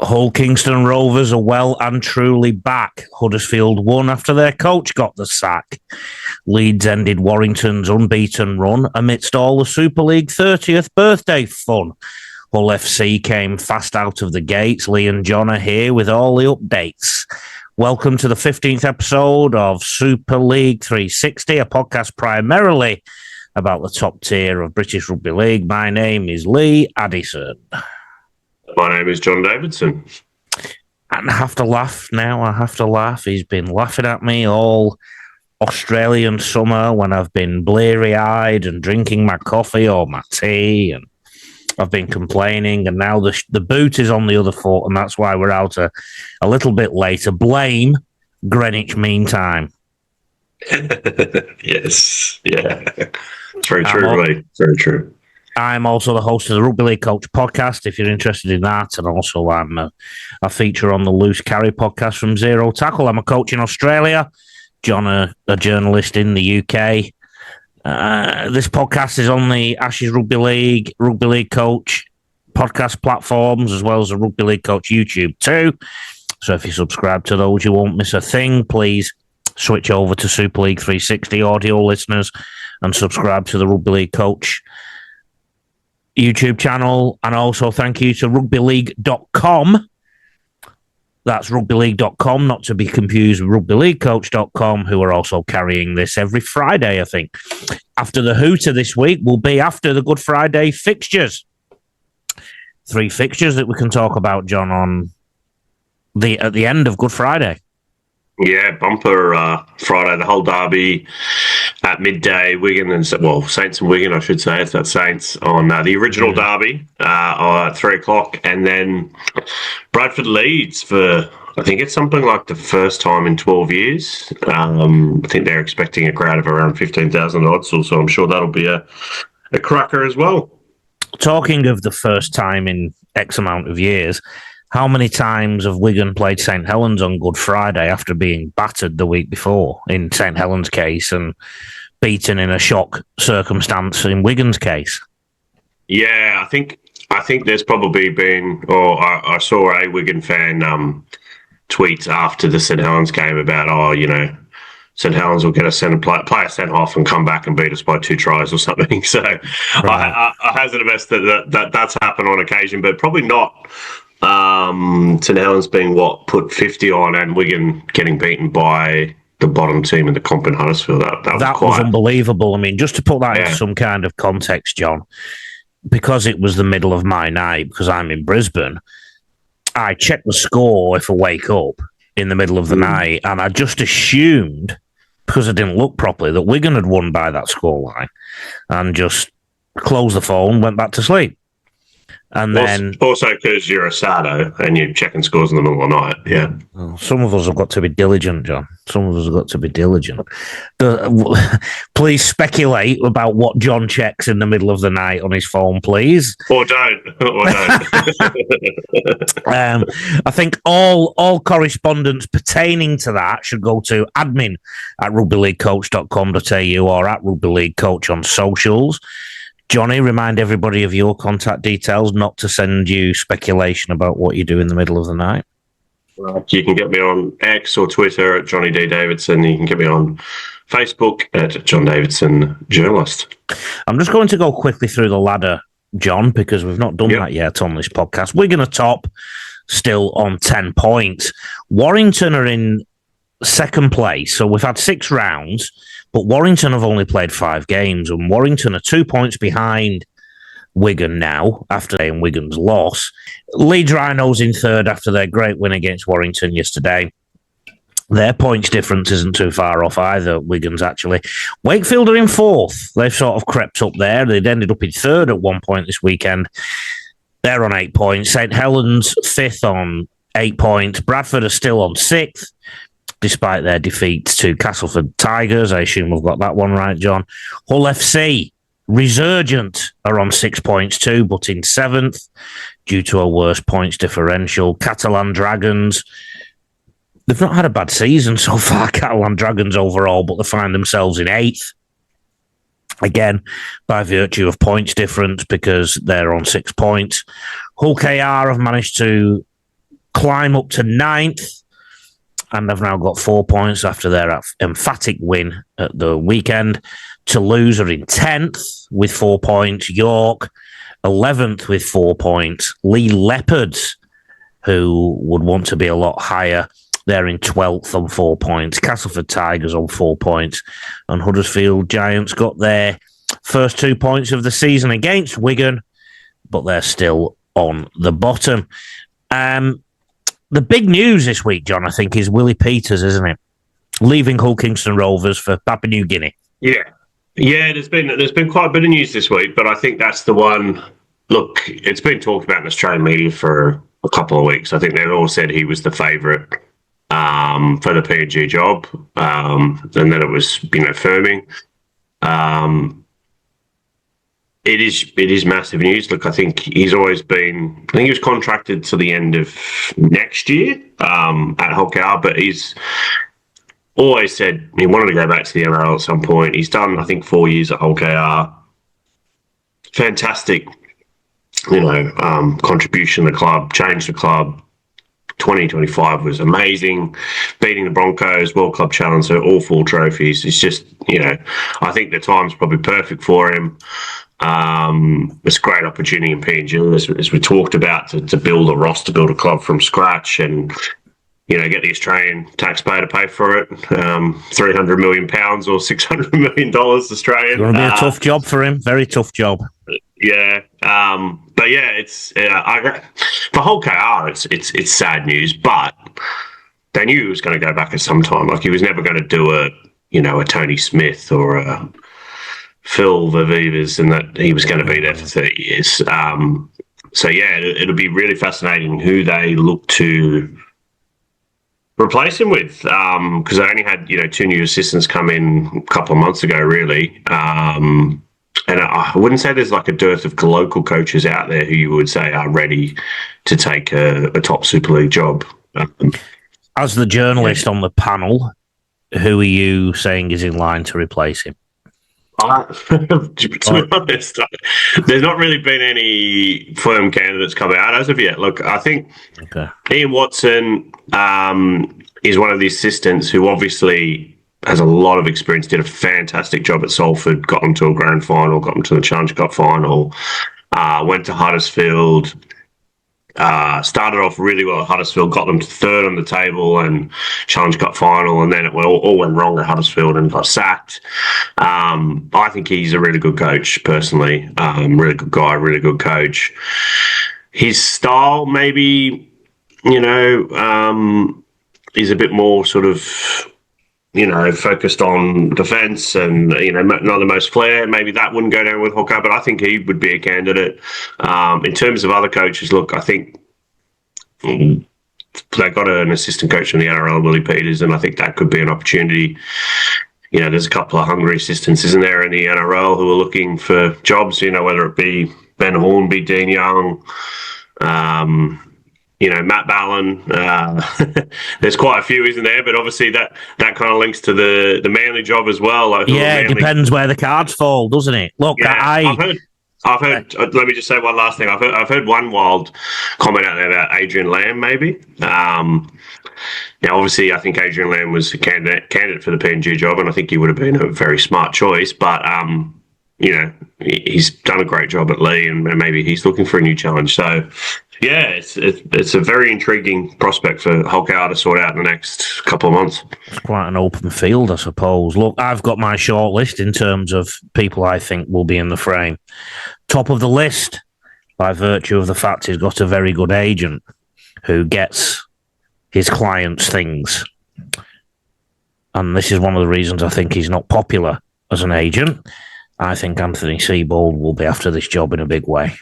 Hull Kingston Rovers are well and truly back. Huddersfield won after their coach got the sack. Leeds ended Warrington's unbeaten run amidst all the Super League 30th birthday fun. Hull FC came fast out of the gates. Lee and John are here with all the updates. Welcome to the 15th episode of Super League 360, a podcast primarily about the top tier of British Rugby League. My name is Lee Addison. My name is John Davidson. And I have to laugh now. I have to laugh. He's been laughing at me all Australian summer when I've been bleary-eyed and drinking my coffee or my tea, and I've been complaining, and now the boot is on the other foot, and that's why we're out a little bit later. Blame Greenwich Mean Time. Yes. Yeah. It's very true, Lee. Very true. I'm also the host of the Rugby League Coach podcast, if you're interested in that. And also I'm a feature on the Loose Carry podcast from Zero Tackle. I'm a coach in Australia. John, a journalist in the UK. This podcast is on the Ashes Rugby League Coach podcast platforms, as well as the Rugby League Coach YouTube too. So if you subscribe to those, you won't miss a thing. Please switch over to Super League 360 audio listeners and subscribe to the Rugby League Coach YouTube channel. And also thank you to rugbyleague.com. That's rugbyleague.com, not to be confused with rugbyleaguecoach.com, who are also carrying this every Friday, I think. After the hooter this week will be after the Good Friday fixtures. 3 fixtures that we can talk about, John, on at the end of Good Friday. Yeah, bumper Friday, the whole derby at midday. Wigan and Saints and Wigan, I should say, if that's Saints, on the original derby at 3 o'clock, and then Bradford Leeds for, I think it's something like the first time in 12 years. I think they're expecting a crowd of around 15,000 odds, so I'm sure that'll be a cracker as well. Talking of the first time in X amount of years, how many times have Wigan played St Helens on Good Friday after being battered the week before, in St Helens' case, and beaten in a shock circumstance in Wigan's case? Yeah, I think there's probably been, or I saw a Wigan fan tweet after the St Helens game about, St Helens will get a player sent off and come back and beat us by 2 tries or something. So right. I hazard a guess that's happened on occasion, but probably not. St Helens being put 50 on, and Wigan getting beaten by the bottom team in the comp in Huddersfield. That was unbelievable. I mean, just to put that into some kind of context, John, because it was the middle of my night, because I'm in Brisbane, I checked the score if I wake up in the middle of the night, and I just assumed, because I didn't look properly, that Wigan had won by that scoreline, and just closed the phone, went back to sleep. And then also because you're a sardo and you're checking scores in the middle of the night, yeah. Some of us have got to be diligent, John. Some of us have got to be diligent. Please speculate about what John checks in the middle of the night on his phone, please. Or don't. I think all correspondence pertaining to that should go to admin@rugbyleaguecoach.com.au or at rugbyleaguecoach on socials. Johnny, remind everybody of your contact details, not to send you speculation about what you do in the middle of the night. You can get me on X or Twitter at Johnny D. Davidson. You can get me on Facebook at John Davidson Journalist. I'm just going to go quickly through the ladder, John, because we've not done that yet on this podcast. We're going to top still on 10 points. Warrington are in second place, so we've had 6 rounds. But Warrington have only played 5 games, and Warrington are 2 points behind Wigan now, after Wigan's loss. Leeds Rhinos in third after their great win against Warrington yesterday. Their points difference isn't too far off either, Wigan's actually. Wakefield are in fourth. They've sort of crept up there. They'd ended up in third at one point this weekend. They're on 8 points. St Helens fifth on 8 points. Bradford are still on 6th. Despite their defeat to Castleford Tigers. I assume we've got that one right, John. Hull FC, Resurgent, are on 6 points too, but in 7th, due to a worse points differential. Catalan Dragons, they've not had a bad season so far, Catalan Dragons overall, but they find themselves in 8th. Again, by virtue of points difference, because they're on 6 points. Hull KR have managed to climb up to 9th, and they've now got 4 points after their emphatic win at the weekend. Toulouse are in 10th with 4 points. York, 11th with 4 points. Lee Leopards, who would want to be a lot higher, they're in 12th on 4 points. Castleford Tigers on 4 points. And Huddersfield Giants got their first 2 points of the season against Wigan, but they're still on the bottom. The big news this week, John, I think, is Willie Peters, isn't it? Leaving Hull Kingston Rovers for Papua New Guinea. Yeah, there's been quite a bit of news this week, but I think that's the one. Look, it's been talked about in Australian media for a couple of weeks. I think they've all said he was the favourite for the PNG job, and then it was, firming. It is massive news. Look, I think he's always been. I think he was contracted to the end of next year at Hull KR, but he's always said he wanted to go back to the NRL at some point. He's done, I think, 4 years at Hull KR. Fantastic, contribution to the club, changed the club. 2025 was amazing, beating the Broncos, World Club Challenger, all 4 trophies. It's just, I think the time's probably perfect for him. It's a great opportunity in PNG, as we talked about, to build a roster, build a club from scratch, and get the Australian taxpayer to pay for it. £300 million or $600 million Australian. It's going to be a tough job for him. Very tough job. Yeah, but yeah, it's for Hull KR. It's sad news, but they knew he was going to go back at some time. Like, he was never going to do a Tony Smith or a Phil Vivivas, and that he was going to be there for 30 years. So yeah, it'll be really fascinating who they look to replace him with, because they only had 2 new assistants come in a couple of months ago, really. And I wouldn't say there's like a dearth of local coaches out there who you would say are ready to take a top Super League job. As the journalist on the panel, who are you saying is in line to replace him? To be honest, there's not really been any firm candidates come out as of yet. Look, I think Ian Watson is one of the assistants who obviously has a lot of experience, did a fantastic job at Salford, got them to a grand final, got them to the Challenge Cup final, went to Huddersfield, started off really well at Huddersfield, got them to 3rd on the table and Challenge Cup final, and then it all went wrong at Huddersfield and got sacked. I think he's a really good coach, personally. Really good guy, really good coach. His style, maybe, is a bit more sort of, focused on defence and, not the most flair. Maybe that wouldn't go down with Hawker, but I think he would be a candidate. In terms of other coaches, look, I think they got an assistant coach from the NRL, Willie Peters, and I think that could be an opportunity. There's a couple of hungry assistants, isn't there, in the NRL who are looking for jobs, whether it be Ben Hornby, Dean Young, Matt Ballon. There's quite a few, isn't there? But obviously that kind of links to the Manly job as well. Like, yeah, it depends where the cards fall, doesn't it? Look, yeah, I've heard. Let me just say one last thing. I've heard one wild comment out there about Adrian Lamb, maybe. Now, obviously, I think Adrian Lamb was a candidate for the PNG job, and I think he would have been a very smart choice. But he's done a great job at Lee, and maybe he's looking for a new challenge. So, yeah, it's a very intriguing prospect for Hull KR to sort out in the next couple of months. It's quite an open field, I suppose. Look, I've got my short list in terms of people I think will be in the frame. Top of the list, by virtue of the fact he's got a very good agent who gets his clients things. And this is one of the reasons I think he's not popular as an agent. I think Anthony Seibold will be after this job in a big way.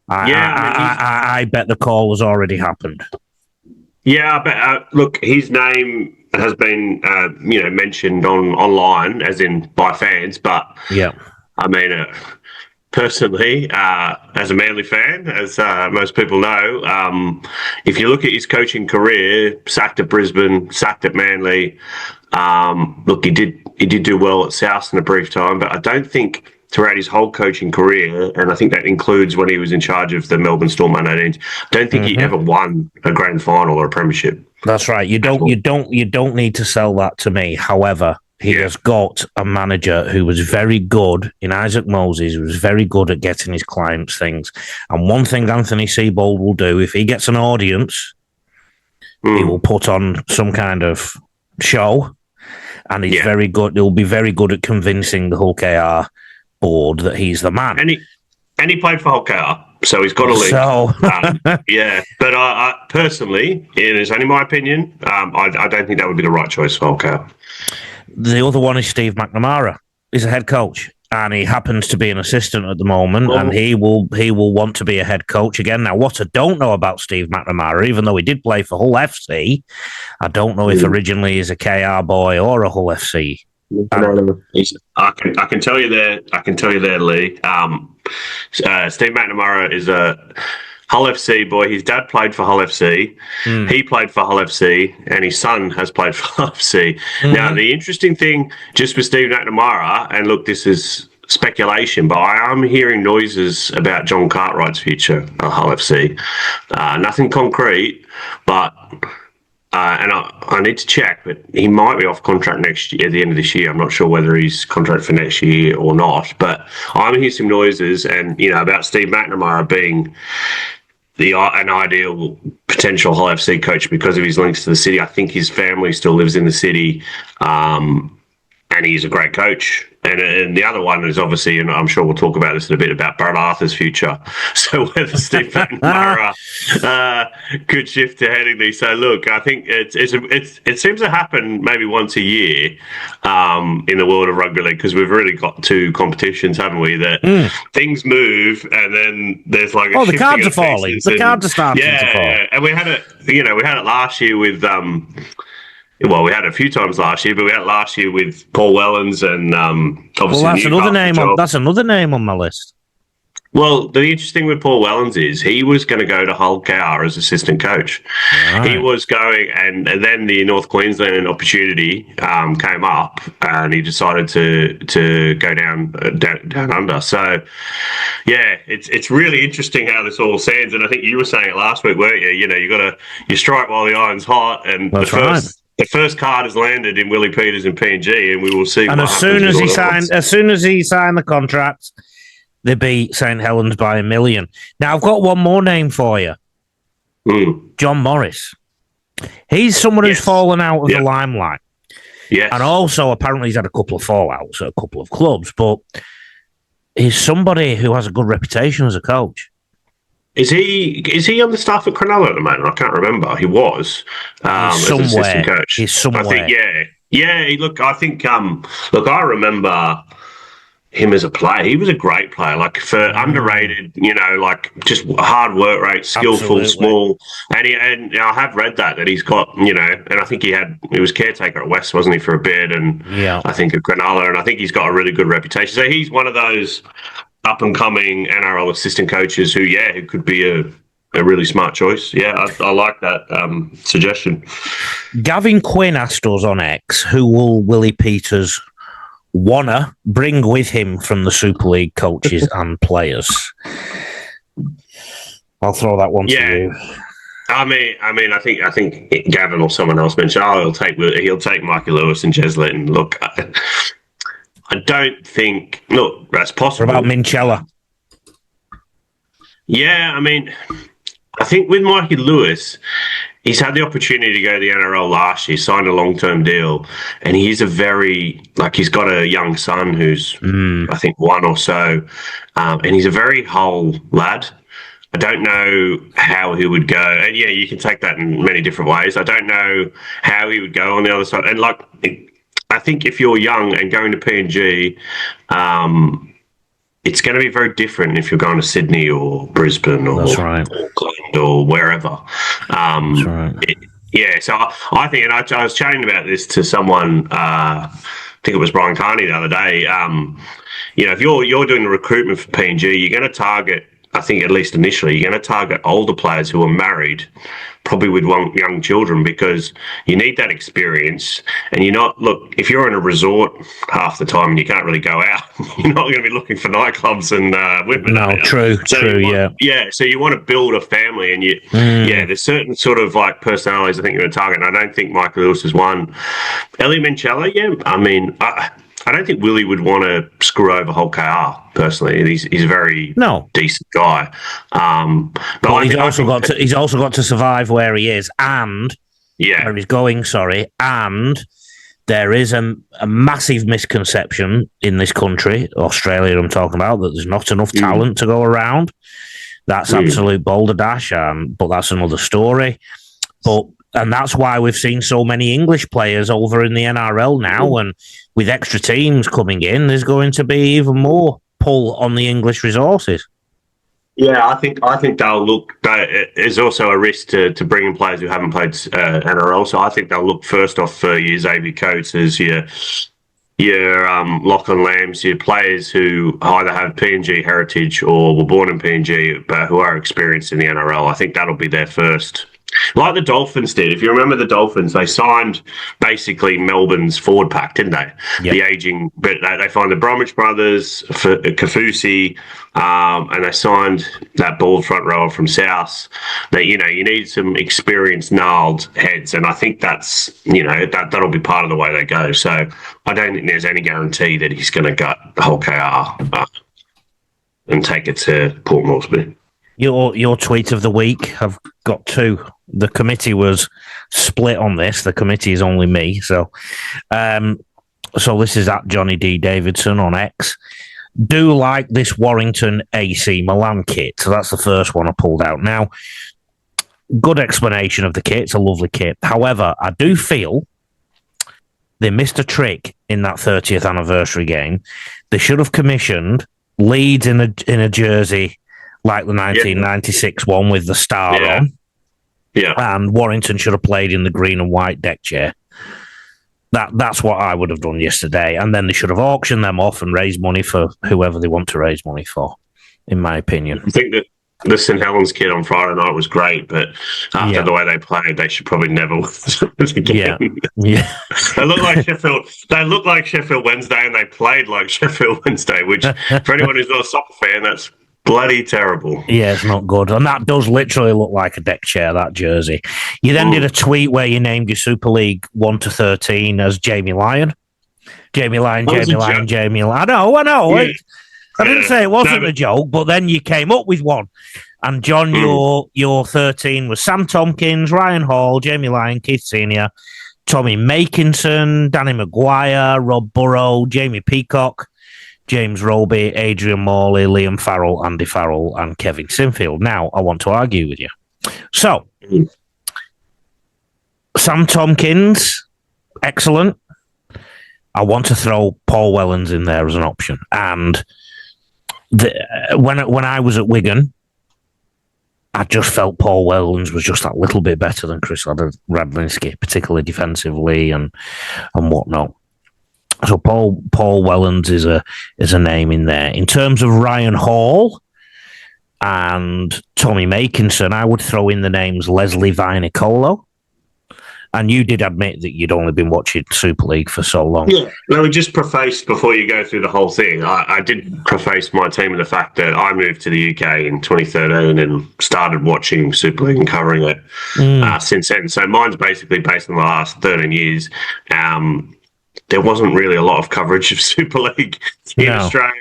I bet the call has already happened. Yeah, I bet. Look, his name has been, mentioned online, as in by fans. But yeah, I mean, personally, as a Manly fan, as most people know, if you look at his coaching career, sacked at Brisbane, sacked at Manly. Look, he did do well at South in a brief time, but I don't think throughout his whole coaching career, and I think that includes when he was in charge of the Melbourne Storm under-18s. Don't think he ever won a grand final or a premiership. That's right. You don't need to sell that to me. However, he has got a manager who was very good in Isaac Moses, who was very good at getting his clients things. And one thing Anthony Seibold will do, if he gets an audience, he will put on some kind of show, and he's very good. He'll be very good at convincing the Hull KR board that he's the man. And he played for Hull KR, so he's got a link. So, but I personally, it is only my opinion, I don't think that would be the right choice for Hull KR. The other one is Steve McNamara. He's a head coach, and he happens to be an assistant at the moment, and he will want to be a head coach again. Now, what I don't know about Steve McNamara, even though he did play for Hull FC, I don't know if originally he's a KR boy or a Hull FC. I can tell you there, Lee. Steve McNamara is a Hull FC boy. His dad played for Hull FC. He played for Hull FC, and his son has played for Hull FC. Now, the interesting thing just with Steve McNamara, and look, this is speculation, but I am hearing noises about John Cartwright's future at Hull FC. Nothing concrete, but and I need to check, but he might be off contract next year, at the end of this year. I'm not sure whether he's contract for next year or not, but I'm hearing some noises, and about Steve McNamara being an ideal potential Hull FC coach because of his links to the city. I think his family still lives in the city, and he's a great coach. And the other one is obviously, and I'm sure we'll talk about this in a bit, about Brad Arthur's future. So whether Steve McNamara could shift to Headingley. So look, I think it seems to happen maybe once a year in the world of rugby league, because we've really got two competitions, haven't we? That things move, and then there's like the cards are falling. The cards are starting to fall. Yeah, and we had it last year with. Well, we had it a few times last year, but we had it last year with Paul Wellens and obviously. Well, that's another name on my list. Well, the interesting with Paul Wellens is he was going to go to Hull KR as assistant coach. Right. He was going, and then the North Queensland opportunity came up, and he decided to go down under. So, yeah, it's really interesting how this all stands. And I think you were saying it last week, weren't you? You strike while the iron's hot, and the first card has landed in Willie Peters and PNG, and we will see. And as soon as he signed the contract, they beat St Helens by 1 million. Now I've got one more name for you, John Morris. He's someone who's fallen out of the limelight. Yes, and also apparently he's had a couple of fallouts at a couple of clubs, but he's somebody who has a good reputation as a coach. Is he on the staff at Cronulla at the moment? I can't remember. He was as an assistant coach. He's somewhere. I think, yeah. Look, I think. I remember him as a player. He was a great player. Like for underrated, just hard work rate, skillful, small. And I have read that he's got, and I think he was caretaker at West, wasn't he, for a bit, and I think at Cronulla, and I think he's got a really good reputation. So he's one of those up-and-coming NRL assistant coaches who could be a really smart choice. Yeah, I like that suggestion. Gavin Quinn asked us on X, who will Willie Peters wanna bring with him from the Super League coaches and players? I'll throw that one to you. I mean, I think Gavin or someone else mentioned, he'll take Mikey Lewis and Jeslett, and look, I don't think. Look, that's possible. What about Minchella? Yeah, I mean, I think with Mikey Lewis, he's had the opportunity to go to the NRL last year, signed a long-term deal, and he's he's got a young son who's, I think, 1 or so, and he's a very Hull lad. I don't know how he would go, and you can take that in many different ways. I don't know how he would go on the other side, and I think if you're young and going to PNG, it's going to be very different if you're going to Sydney or Brisbane or Auckland or wherever. That's right. So I think, and I was chatting about this to someone, I think it was Brian Carney the other day. If you're doing the recruitment for PNG, you're going to target I think at least initially, you're going to target older players who are married, probably with young children, because you need that experience. And if you're in a resort half the time and you can't really go out, you're not going to be looking for nightclubs and women. No, true, yeah. Yeah, so you want to build a family, and there's certain sort of like personalities I think you're going to target, and I don't think Michael Lewis is one. Ellie Mancello, I mean, I don't think Willie would want to screw over Hulk KR personally. He's a very decent guy. But he's also got to survive where he is and where he's going. And there is a massive misconception in this country, Australia. I'm talking about that there's not enough talent to go around. That's absolute balderdash, but that's another story. And that's why we've seen so many English players over in the NRL now, and with extra teams coming in, there's going to be even more pull on the English resources. Yeah, I think they'll look. There's also a risk to bring in players who haven't played NRL, so I think they'll look first off for your Xavier Coates, your Lachlan Lambs, your players who either have PNG heritage or were born in PNG, but who are experienced in the NRL. I think that'll be their first. Like the Dolphins did. If you remember the Dolphins, they signed basically Melbourne's forward pack, didn't they? Yep. The aging, but they find the Bromwich brothers, Kafusi, and they signed that bald front rower from South. That you need some experienced, gnarled heads, and I think that's that'll be part of the way they go. So I don't think there's any guarantee that he's going to gut the whole KR and take it to Port Moresby. Your tweet of the week, I've got two. The committee was split on this. The committee is only me. So this is at Johnny D. Davidson on X. Do like this Warrington AC Milan kit. So that's the first one I pulled out. Now, good explanation of the kit. It's a lovely kit. However, I do feel they missed a trick in that 30th anniversary game. They should have commissioned Leeds in a jersey like the 1996 one with the star on. Yeah. And Warrington should have played in the green and white deck chair. That's what I would have done yesterday. And then they should have auctioned them off and raised money for whoever they want to raise money for, in my opinion. I think that the St Helens kid on Friday night was great, but after the way they played, they should probably never win again. Yeah. They look like Sheffield Wednesday, and they played like Sheffield Wednesday, which for anyone who's not a soccer fan, that's bloody terrible. Yeah, it's not good. And that does literally look like a deck chair, that jersey. You then did a tweet where you named your Super League 1 to 13 as Jamie Lyon. Jamie Lyon. I know. Yeah. I didn't say it wasn't a joke, but then you came up with one. And John, your 13 was Sam Tompkins, Ryan Hall, Jamie Lyon, Keith Senior, Tommy Makinson, Danny Maguire, Rob Burrow, Jamie Peacock, James Roby, Adrian Morley, Liam Farrell, Andy Farrell, and Kevin Sinfield. Now, I want to argue with you. So, Sam Tompkins, excellent. I want to throw Paul Wellens in there as an option. And when I was at Wigan, I just felt Paul Wellens was just that little bit better than Chris Radlinski, particularly defensively and whatnot. So Paul Wellens is a name in there. In terms of Ryan Hall and Tommy Makinson, I would throw in the names Leslie Vinicolo. And you did admit that you'd only been watching Super League for so long. Yeah. Let me just preface, before you go through the whole thing, I did preface my team with the fact that I moved to the UK in 2013 and started watching Super League and covering it since then. So mine's basically based on the last 13 years. There wasn't really a lot of coverage of Super League in Australia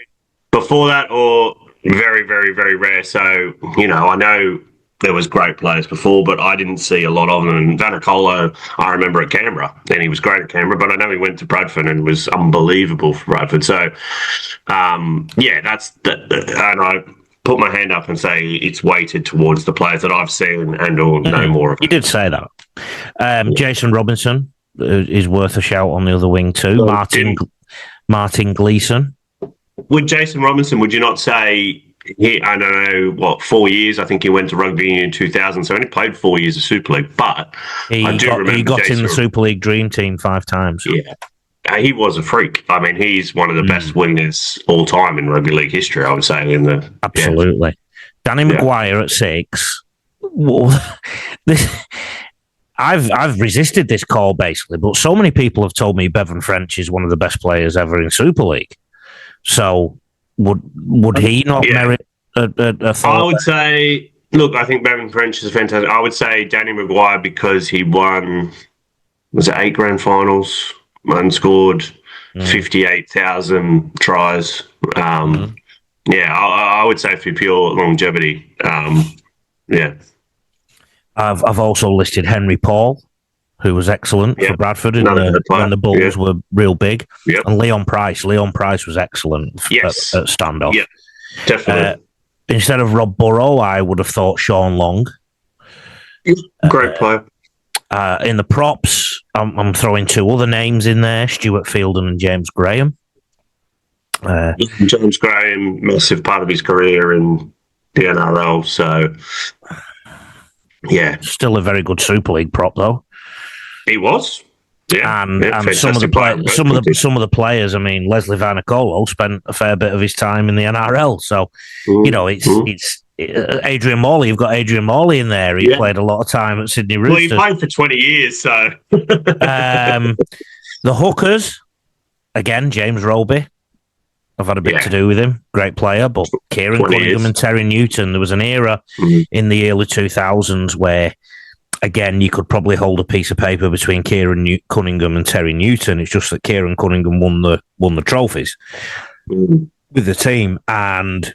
before that, or very, very, very rare. So, I know there was great players before, but I didn't see a lot of them. And Vanicolo, I remember at Canberra, and he was great at Canberra, but I know he went to Bradford and was unbelievable for Bradford. So, that's and I put my hand up and say it's weighted towards the players that I've seen and or know more of. You did say that. Jason Robinson is worth a shout on the other wing too. Martin Gleeson. With Jason Robinson, would you not say I don't know, 4 years? I think he went to rugby union in 2000, so he only played 4 years of Super League. But he got Jason in the Super League Dream Team 5 times. Yeah. He was a freak. I mean, he's one of the best wingers all time in rugby league history, I would say. Absolutely. Danny Maguire at 6. Well, I've resisted this call basically, but so many people have told me Bevan French is one of the best players ever in Super League. So would he not merit a thought? I would say, look, I think Bevan French is fantastic. I would say Danny Maguire because he won, was it 8 grand finals and scored 58,000 tries. Yeah, I would say for pure longevity. Yeah. I've also listed Henry Paul, who was excellent for Bradford when the Bulls were real big. Yep. And Leon Price. Leon Price was excellent at standoff. Yeah, definitely. Instead of Rob Burrow, I would have thought Sean Long. Great player. In the props, I'm throwing 2 other names in there, Stuart Fielden and James Graham. James Graham, massive part of his career in the NRL, so... Yeah, still a very good Super League prop though. He was, and some of the players. I mean, Leslie Vanacolo spent a fair bit of his time in the NRL, so it's Adrian Morley. You've got Adrian Morley in there. He played a lot of time at Sydney Roosters. Well, he played for 20 years, so the hookers again. James Roby. I've had a bit to do with him. Great player, but Kieran Cunningham and Terry Newton. There was an era in the early 2000s where, again, you could probably hold a piece of paper between Kieran Cunningham and Terry Newton. It's just that Kieran Cunningham won the trophies with the team. And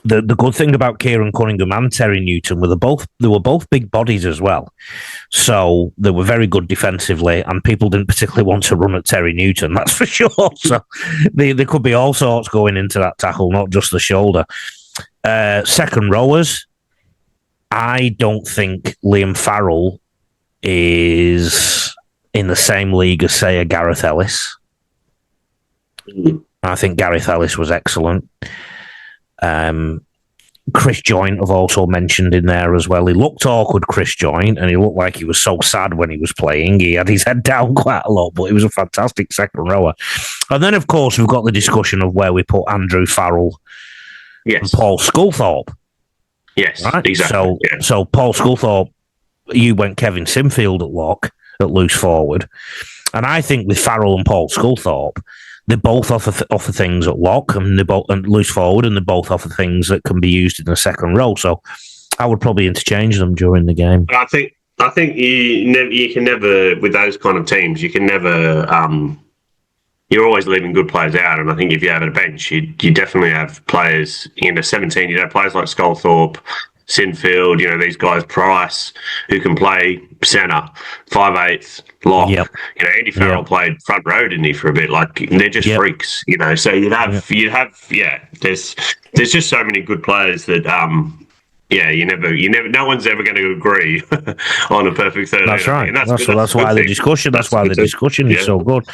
the good thing about Kieran Cunningham and Terry Newton were they were both big bodies as well. So they were very good defensively, and people didn't particularly want to run at Terry Newton, that's for sure. So there could be all sorts going into that tackle, not just the shoulder. Second rowers, I don't think Liam Farrell is in the same league as, say, a Gareth Ellis. I think Gareth Ellis was excellent. Chris Joynt I've also mentioned in there as well. He looked awkward, Chris Joynt, and he looked like he was so sad when he was playing. He had his head down quite a lot, but he was a fantastic second rower. And then, of course, we've got the discussion of where we put Andrew Farrell and Paul Sculthorpe. Yes, right? exactly. So Paul Sculthorpe, you went Kevin Sinfield at lock, at loose forward. And I think with Farrell and Paul Sculthorpe, they both offer things at lock and they both and loose forward, and they both offer things that can be used in the second row. So I would probably interchange them during the game. I think you can never, with those kind of teams, you can never. You're always leaving good players out, and I think if you have a bench, you definitely have players in the 17. You have players like Sculthorpe, Sinfield, these guys, Price, who can play centre, 5/8, lock. Yep. Andy Farrell played front row, didn't he, for a bit? Like, they're just freaks, So you'd have, there's just so many good players that, you never, no one's ever going to agree on a perfect 13. That's right. And that's why the discussion is so good.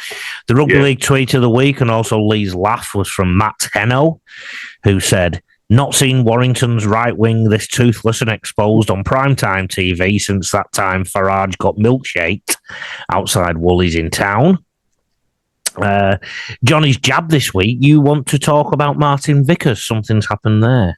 The Rugby League tweet of the week and also Lee's laugh was from Matt Henno, who said, "Not seen Warrington's right wing this toothless and exposed on primetime TV since that time Farage got milkshaked outside Woolies in town." Johnny's jab this week. You want to talk about Martin Vickers? Something's happened there.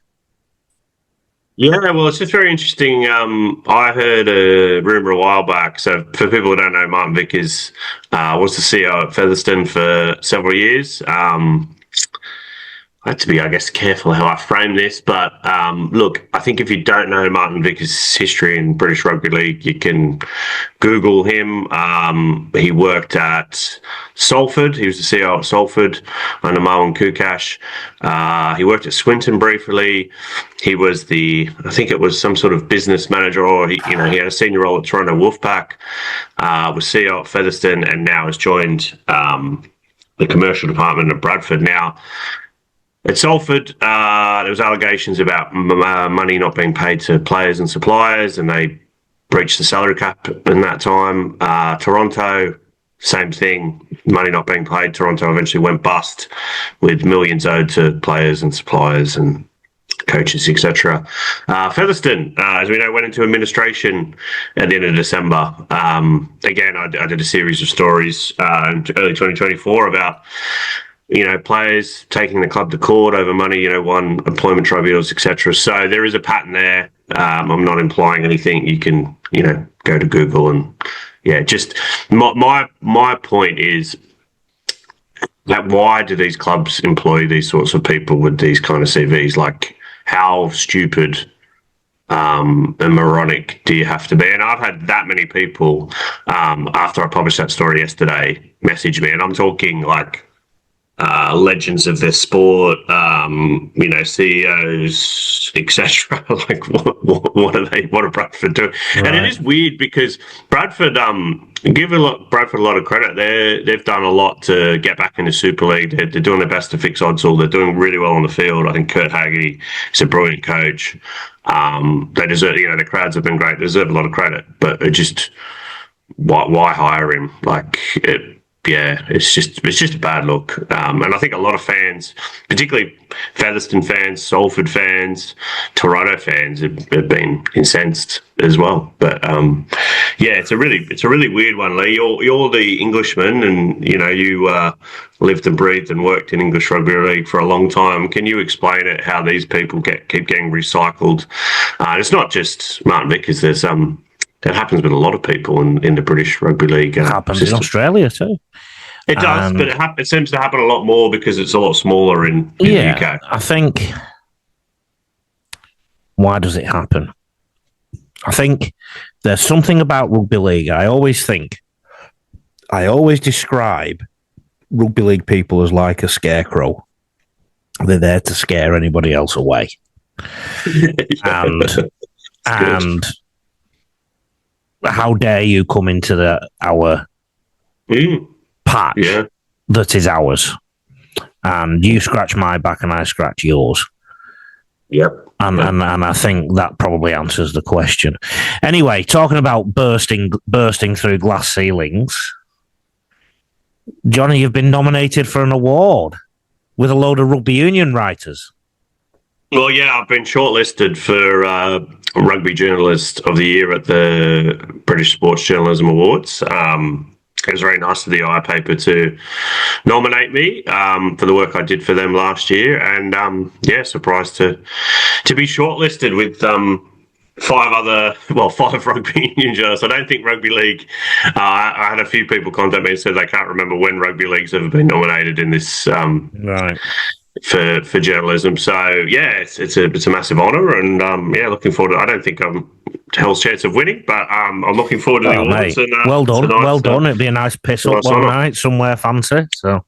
Yeah, well, it's just very interesting. I heard a rumour a while back. So for people who don't know, Martin Vickers was the CEO at Featherstone for several years. I have to be, I guess, careful how I frame this, but look, I think if you don't know Martin Vickers' history in British Rugby League, you can Google him. He worked at Salford. He was the CEO at Salford under Marwan Kukash. He worked at Swinton briefly. He was I think it was some sort of business manager, or he had a senior role at Toronto Wolfpack. Was CEO at Featherstone, and now has joined the commercial department at Bradford. Now, at Salford, there was allegations about money not being paid to players and suppliers, and they breached the salary cap in that time. Toronto, same thing, money not being paid. Toronto eventually went bust with millions owed to players and suppliers and coaches, etc. Featherstone, as we know, went into administration at the end of December. Again, I did a series of stories in early 2024 about players taking the club to court over money, won employment tribunals, etc. So there is a pattern there. I'm not implying anything. You can, go to Google and, just my point is that why do these clubs employ these sorts of people with these kind of CVs? Like, how stupid and moronic do you have to be? And I've had that many people, after I published that story yesterday, message me, and I'm talking like legends of their sport, CEOs, etc. Like, what are they? What are Bradford doing? Right. And it is weird because Bradford, give Bradford a lot of credit. They've done a lot to get back into Super League. They're doing their best to fix odds. They're doing really well on the field. I think Kurt Haggerty is a brilliant coach. They deserve. The crowds have been great. They deserve a lot of credit. But it just why hire him? Like it. Yeah, it's just a bad look, and I think a lot of fans, particularly Featherston fans, Salford fans, Toronto fans, have been incensed as well. But it's a really weird one, Lee. You're the Englishman, and you lived and breathed and worked in English Rugby League for a long time. Can you explain it? How these people keep getting recycled? And it's not just Martin Vickers. There's It happens with a lot of people in the British Rugby League. It happens in Australia too. It does, but it seems to happen a lot more because it's a lot smaller in the UK. I think, why does it happen? I think there's something about rugby league. I always describe rugby league people as like a scarecrow. They're there to scare anybody else away. And how dare you come into our patch that is ours, and you scratch my back and I scratch yours. Yep. And I think that probably answers the question. Anyway, talking about bursting through glass ceilings, Johnny, you've been nominated for an award with a load of rugby union writers. Well, yeah, I've been shortlisted for Rugby Journalist of the Year at the British Sports Journalism Awards. It was very nice of the iPaper to nominate me for the work I did for them last year, and surprised to be shortlisted with five rugby union journalists. I don't think Rugby League. I had a few people contact me and said they can't remember when Rugby League's ever been nominated in this right. For journalism. So it's a massive honour, and looking forward to it. I don't think I'm hell's chance of winning, but I'm looking forward to the awards. And, well done, done. It'd be a nice piss up one night somewhere fancy. So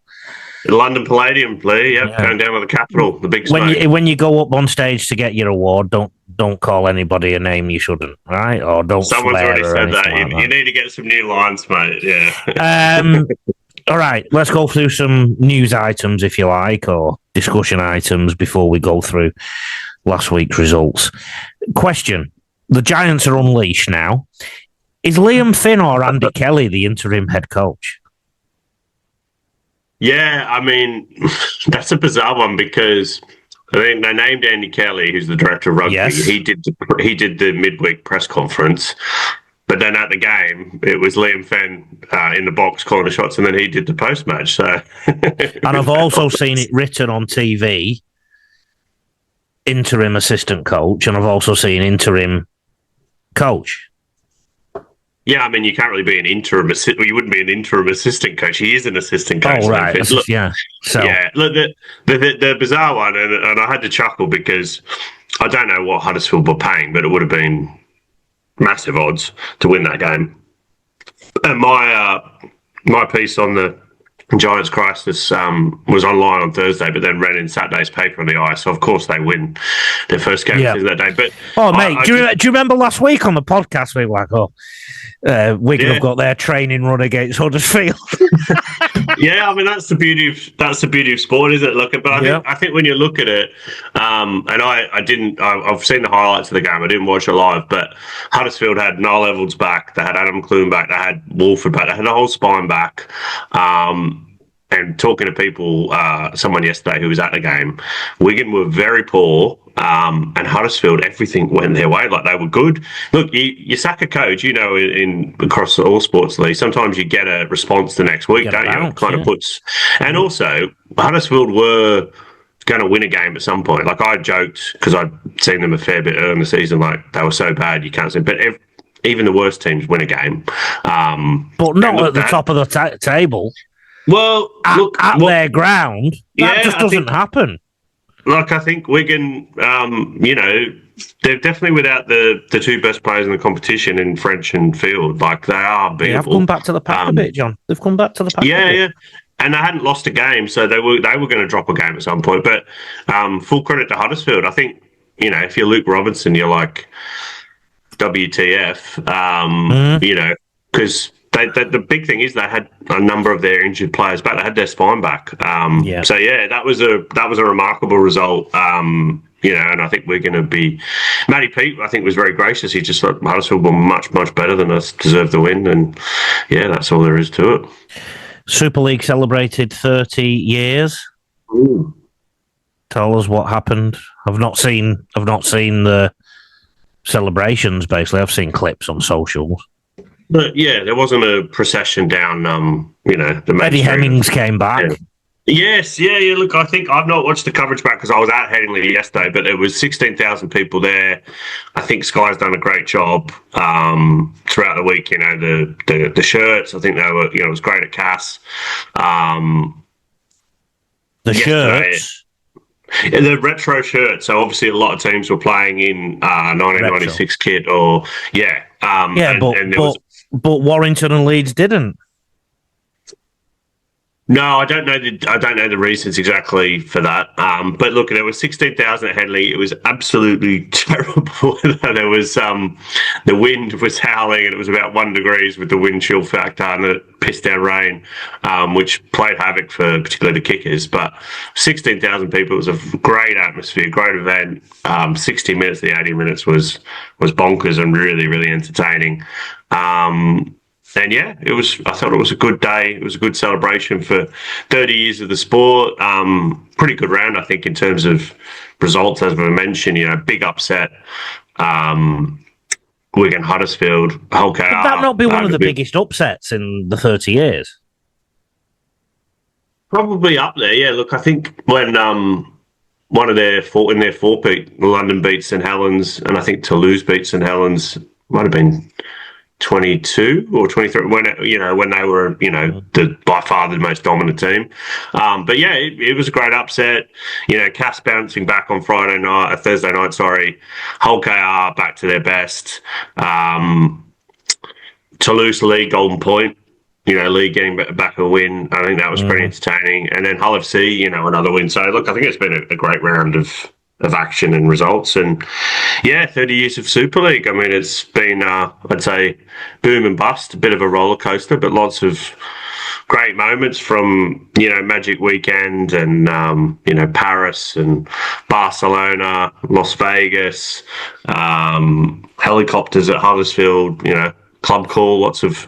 London Palladium, Lee. Going down with the capital, the big smoke. When you go up on stage to get your award, don't call anybody a name you shouldn't, right? Or don't. Someone's swear already said that. You need to get some new lines, mate. Yeah. All right, let's go through some news items, if you like, or discussion items before we go through last week's results. Question: the Giants are unleashed now. Is Liam Finn or Andy Kelly the interim head coach? Yeah, I mean, that's a bizarre one because I think they named Andy Kelly, who's the director of rugby. Yes. He did the midweek press conference. But then at the game, it was Liam Fenn in the box calling the shots, and then he did the post-match. So, and I've also seen it written on TV, interim assistant coach, and I've also seen interim coach. Yeah, I mean, you can't really be an interim assistant. Well, you wouldn't be an interim assistant coach. He is an assistant coach. Oh, right. Look, So. Yeah, look, the bizarre one, and I had to chuckle because I don't know what Huddersfield were paying, but it would have been massive odds to win that game. And my piece on the Giants crisis was online on Thursday, but then ran in Saturday's paper on the Eye. So of course they win their first game that day. But do you remember last week on the podcast we were like, Wigan have got their training run against Huddersfield. Yeah, I mean that's the beauty of sport, isn't it? Look, but I think when you look at it, and I've seen the highlights of the game. I didn't watch it live, but Huddersfield had Niall Evans back, they had Adam Clune back, they had Wolford back, they had the whole spine back. and talking to people, someone yesterday who was at the game, Wigan were very poor, and Huddersfield, everything went their way. Like, they were good. Look, you sack a coach, in across all sports leagues, sometimes you get a response the next week, don't you? It kind of puts, and also Huddersfield were going to win a game at some point. Like, I joked because I'd seen them a fair bit early in the season, like they were so bad you can't see. But even the worst teams win a game, but not at the top of the table. Well, at their ground, that just doesn't happen. Like, I think Wigan, they're definitely without the two best players in the competition in French and Field. Like, they are beatable. They have come back to the pack a bit, John. They've come back to the pack a bit. Yeah. And they hadn't lost a game, so they were going to drop a game at some point. But full credit to Huddersfield. I think, if you're Luke Robinson, you're like, WTF, because the big thing is they had a number of their injured players back. They had their spine back. So that was a remarkable result. And I think we're going to be. Matty Pete, I think, was very gracious. He just thought Huddersfield were much, much better than us, deserved the win, and that's all there is to it. Super League celebrated 30 years. Ooh. Tell us what happened. I've not seen the celebrations. Basically, I've seen clips on socials. But there wasn't a procession down, the Eddie Hemmings came back. Yeah. Yes, look, I think I've not watched the coverage back because I was at Headingley yesterday, but there was 16,000 people there. I think Sky's done a great job throughout the week. The shirts, I think they were, it was great at Cass. The shirts? The retro shirt. So obviously a lot of teams were playing in 1996 kit or but Warrington and Leeds didn't. No, I don't know the reasons exactly for that. But look, there was 16,000 at Headingley. It was absolutely terrible. There was the wind was howling, and it was about 1 degree with the wind chill factor, and it pissed down rain, which played havoc for particularly the kickers. But 16,000 people, it was a great atmosphere, great event. 60 minutes, the 80 minutes was bonkers and really, really entertaining. And it was. I thought it was a good day. It was a good celebration for 30 years of the sport. Pretty good round, I think, in terms of results, as we mentioned. Big upset. Wigan, Huddersfield, Hull KR. Would that not be one of the biggest upsets in the 30 years? Probably up there. Yeah. Look, I think when one of their in their four-peat, London beat St Helens, and I think Toulouse beat St Helens. Might have been 22 or 23 when they were by far the most dominant team, but it was a great upset. Cass bouncing back on Thursday night, Hull KR back to their best. Toulouse League Golden Point, Lee getting back a win. I think that was pretty entertaining, and then Hull FC another win. So look, I think it's been a great round of action and results, and 30 years of Super League. I mean, it's been I'd say boom and bust, a bit of a roller coaster, but lots of great moments from Magic Weekend and Paris and Barcelona, Las Vegas, helicopters at Huddersfield, club call, lots of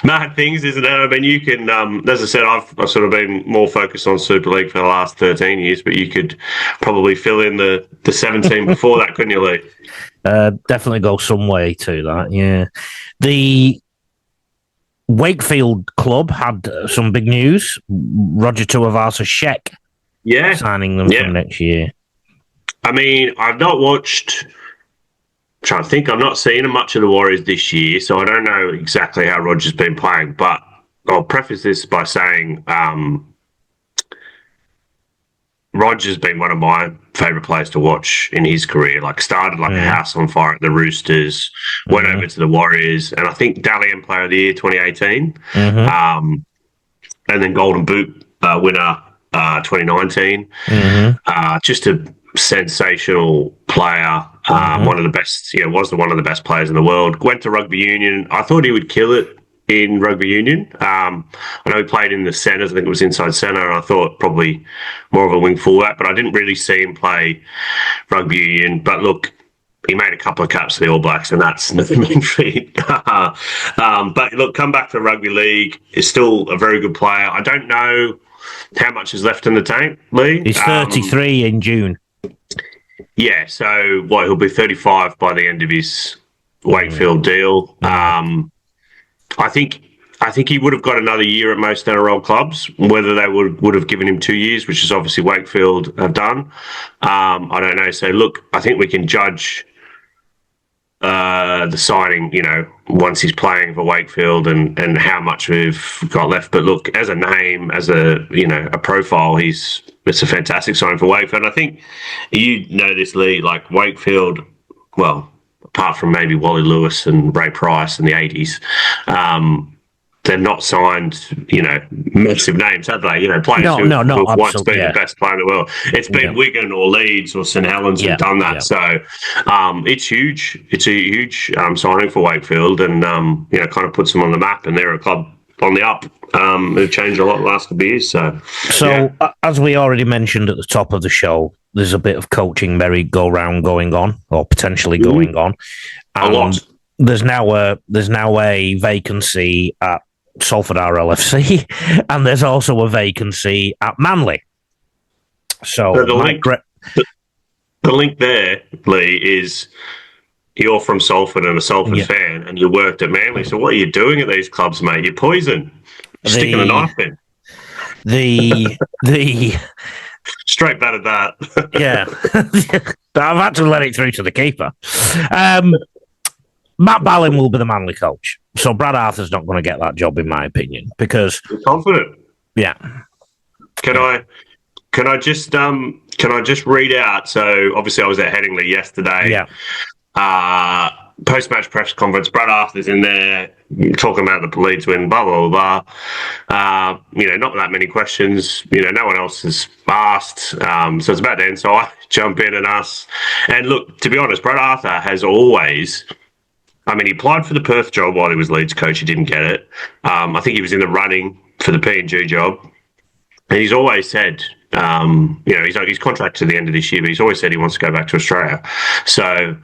mad things, isn't it? I mean, you can, as I said, I've sort of been more focused on Super League for the last 13 years, but you could probably fill in the 17 before that, couldn't you, Lee? Definitely go some way to that, yeah. The Wakefield club had some big news. Roger Tuivasa-Sheck signing them for next year. I mean, I've not watched... I'm trying to think. I've not seen much of the Warriors this year, so I don't know exactly how Roger's been playing. But I'll preface this by saying Roger's been one of my favourite players to watch in his career. Like, started like a house on fire at the Roosters, went over to the Warriors, and I think Dalian Player of the Year 2018, and then Golden Boot winner 2019. Just a sensational player. One of the best, was one of the best players in the world. Went to rugby union. I thought he would kill it in rugby union. I know he played in the centres. I think it was inside centre. And I thought probably more of a wing fullback, but I didn't really see him play rugby union. But look, he made a couple of caps for the All Blacks, and that's nothing mean feat. But look, come back to rugby league. Is still a very good player. I don't know how much is left in the tank, Lee? He's 33 in June. Yeah, so he'll be 35 by the end of his Wakefield deal. I think he would have got another year at most NRL clubs, whether they would have given him 2 years, which is obviously Wakefield have done. I don't know. So, look, I think we can judge the signing, once he's playing for Wakefield and how much we've got left. But look, as a name, as a profile, it's a fantastic signing for Wakefield. And I think you know this, Lee, like Wakefield, well, apart from maybe Wally Lewis and Ray Price in the 80s, they're not signed, massive names, have they? Players who once been the best player in the world. It's been Wigan or Leeds or St Helens who've done that. So it's huge. It's a huge signing for Wakefield and, kind of puts them on the map, and they're a club on the up. They've changed a lot the last couple of years. So as we already mentioned at the top of the show, there's a bit of coaching merry-go-round going on, or potentially going on. A lot. There's now a vacancy at Salford RLFC, and there's also a vacancy at Manly. So the link there, Lee, is you're from Salford and a Salford fan, and you worked at Manly. So what are you doing at these clubs, mate? You're poison. Sticking a knife in. The straight bat at that. Yeah, I've had to let it through to the keeper. Matt Ballin will be the Manly coach. So Brad Arthur's not going to get that job, in my opinion, because you're confident. Yeah. Can I just read out? So obviously I was at Headingley yesterday. Yeah. Post-match press conference. Brad Arthur's in there talking about the Leeds win. Blah blah blah. Not that many questions. No one else has asked. So it's about to end. So I jump in and ask. And look, to be honest, Brad Arthur has always. He applied for the Perth job while he was Leeds coach. He didn't get it. I think he was in the running for the PNG job. And he's always said, he's contracted to the end of this year, but he's always said he wants to go back to Australia. So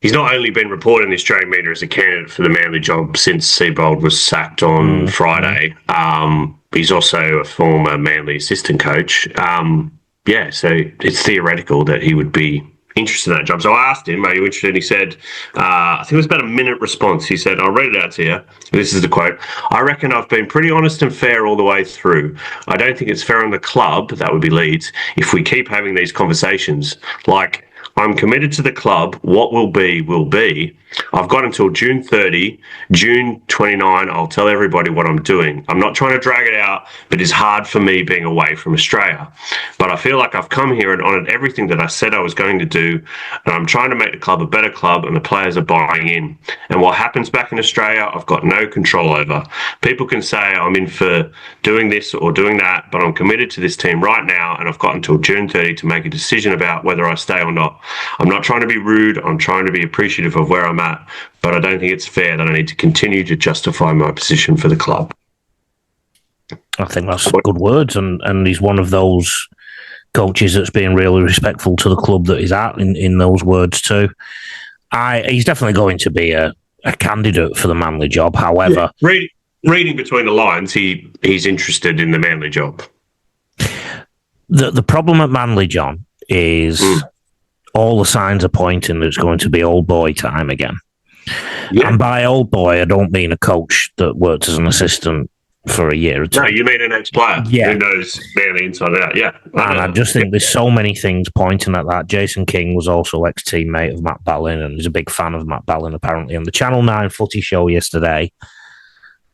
he's not only been reported in the Australian media as a candidate for the Manly job since Seabold was sacked on Friday. He's also a former Manly assistant coach. So it's theoretical that he would be interested in that job. So I asked him, are you interested? And he said, I think it was about a minute response. He said, I'll read it out to you. This is the quote. I reckon I've been pretty honest and fair all the way through. I don't think it's fair on the club, that would be Leeds, if we keep having these conversations. Like, I'm committed to the club. What will be, will be. I've got until June 30, June 29. I'll tell everybody what I'm doing. I'm not trying to drag it out, but it's hard for me being away from Australia. But I feel like I've come here and honoured everything that I said I was going to do. And I'm trying to make the club a better club, and the players are buying in. And what happens back in Australia, I've got no control over. People can say I'm in for doing this or doing that, but I'm committed to this team right now, and I've got until June 30 to make a decision about whether I stay or not. I'm not trying to be rude. I'm trying to be appreciative of where I'm at, but I don't think it's fair that I need to continue to justify my position for the club. I think that's good words, and he's one of those coaches that's being really respectful to the club that he's at in those words too. He's definitely going to be a candidate for the Manly job. However, reading between the lines, he's interested in the Manly job. The problem at Manly, John, is all the signs are pointing that it's going to be old boy time again. Yeah. And by old boy, I don't mean a coach that worked as an assistant for a year or two. No, you mean an ex-player who knows Manly inside out. Yeah. And I just think there's so many things pointing at that. Jason King was also ex-teammate of Matt Ballin, and he's a big fan of Matt Ballin, apparently. On the Channel 9 footy show yesterday,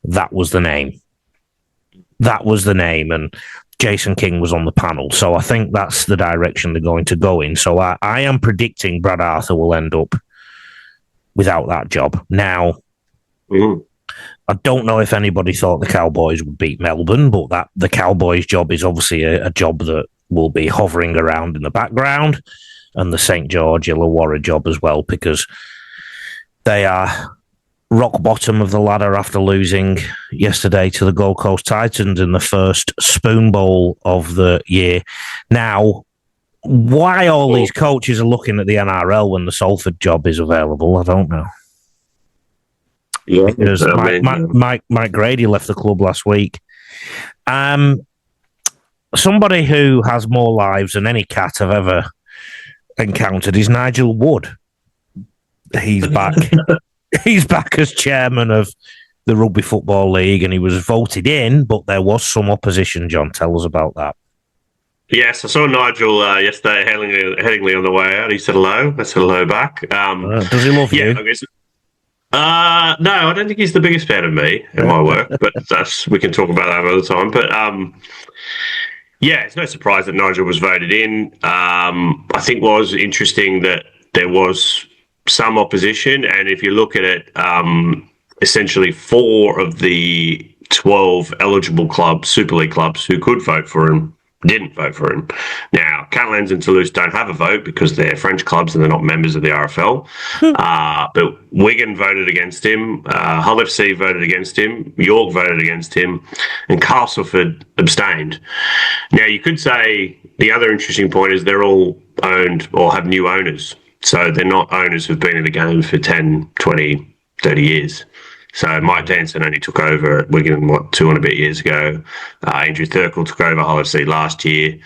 that was the name. And Jason King was on the panel. So I think that's the direction they're going to go in. So I am predicting Brad Arthur will end up without that job. Now, I don't know if anybody thought the Cowboys would beat Melbourne, but the Cowboys job is obviously a job that will be hovering around in the background, and the St. George Illawarra job as well, because they are rock bottom of the ladder after losing yesterday to the Gold Coast Titans in the first Spoon Bowl of the year. Now, why all these coaches are looking at the NRL when the Salford job is available, I don't know. Yeah, because Mike Grady left the club last week. Somebody who has more lives than any cat I've ever encountered is Nigel Wood. He's back. He's back as chairman of the Rugby Football League, and he was voted in, but there was some opposition. John, tell us about that. Yes, I saw Nigel yesterday headingly on the way out. He said hello. I said hello back. Does he love you? I guess, no, I don't think he's the biggest fan of me and my work, but we can talk about that another time. But it's no surprise that Nigel was voted in. I think what was interesting that there was some opposition, and if you look at it, essentially 4 of the 12 eligible clubs, Super League clubs, who could vote for him, didn't vote for him. Now, Catalans and Toulouse don't have a vote because they're French clubs and they're not members of the RFL. But Wigan voted against him, Hull FC voted against him, York voted against him, and Castleford abstained. Now, you could say the other interesting point is they're all owned or have new owners. So they're not owners who've been in the game for 10, 20, 30 years. So Mike Danson only took over at Wigan, 2 and a bit years ago. Andrew Thurkel took over Hull FC last year.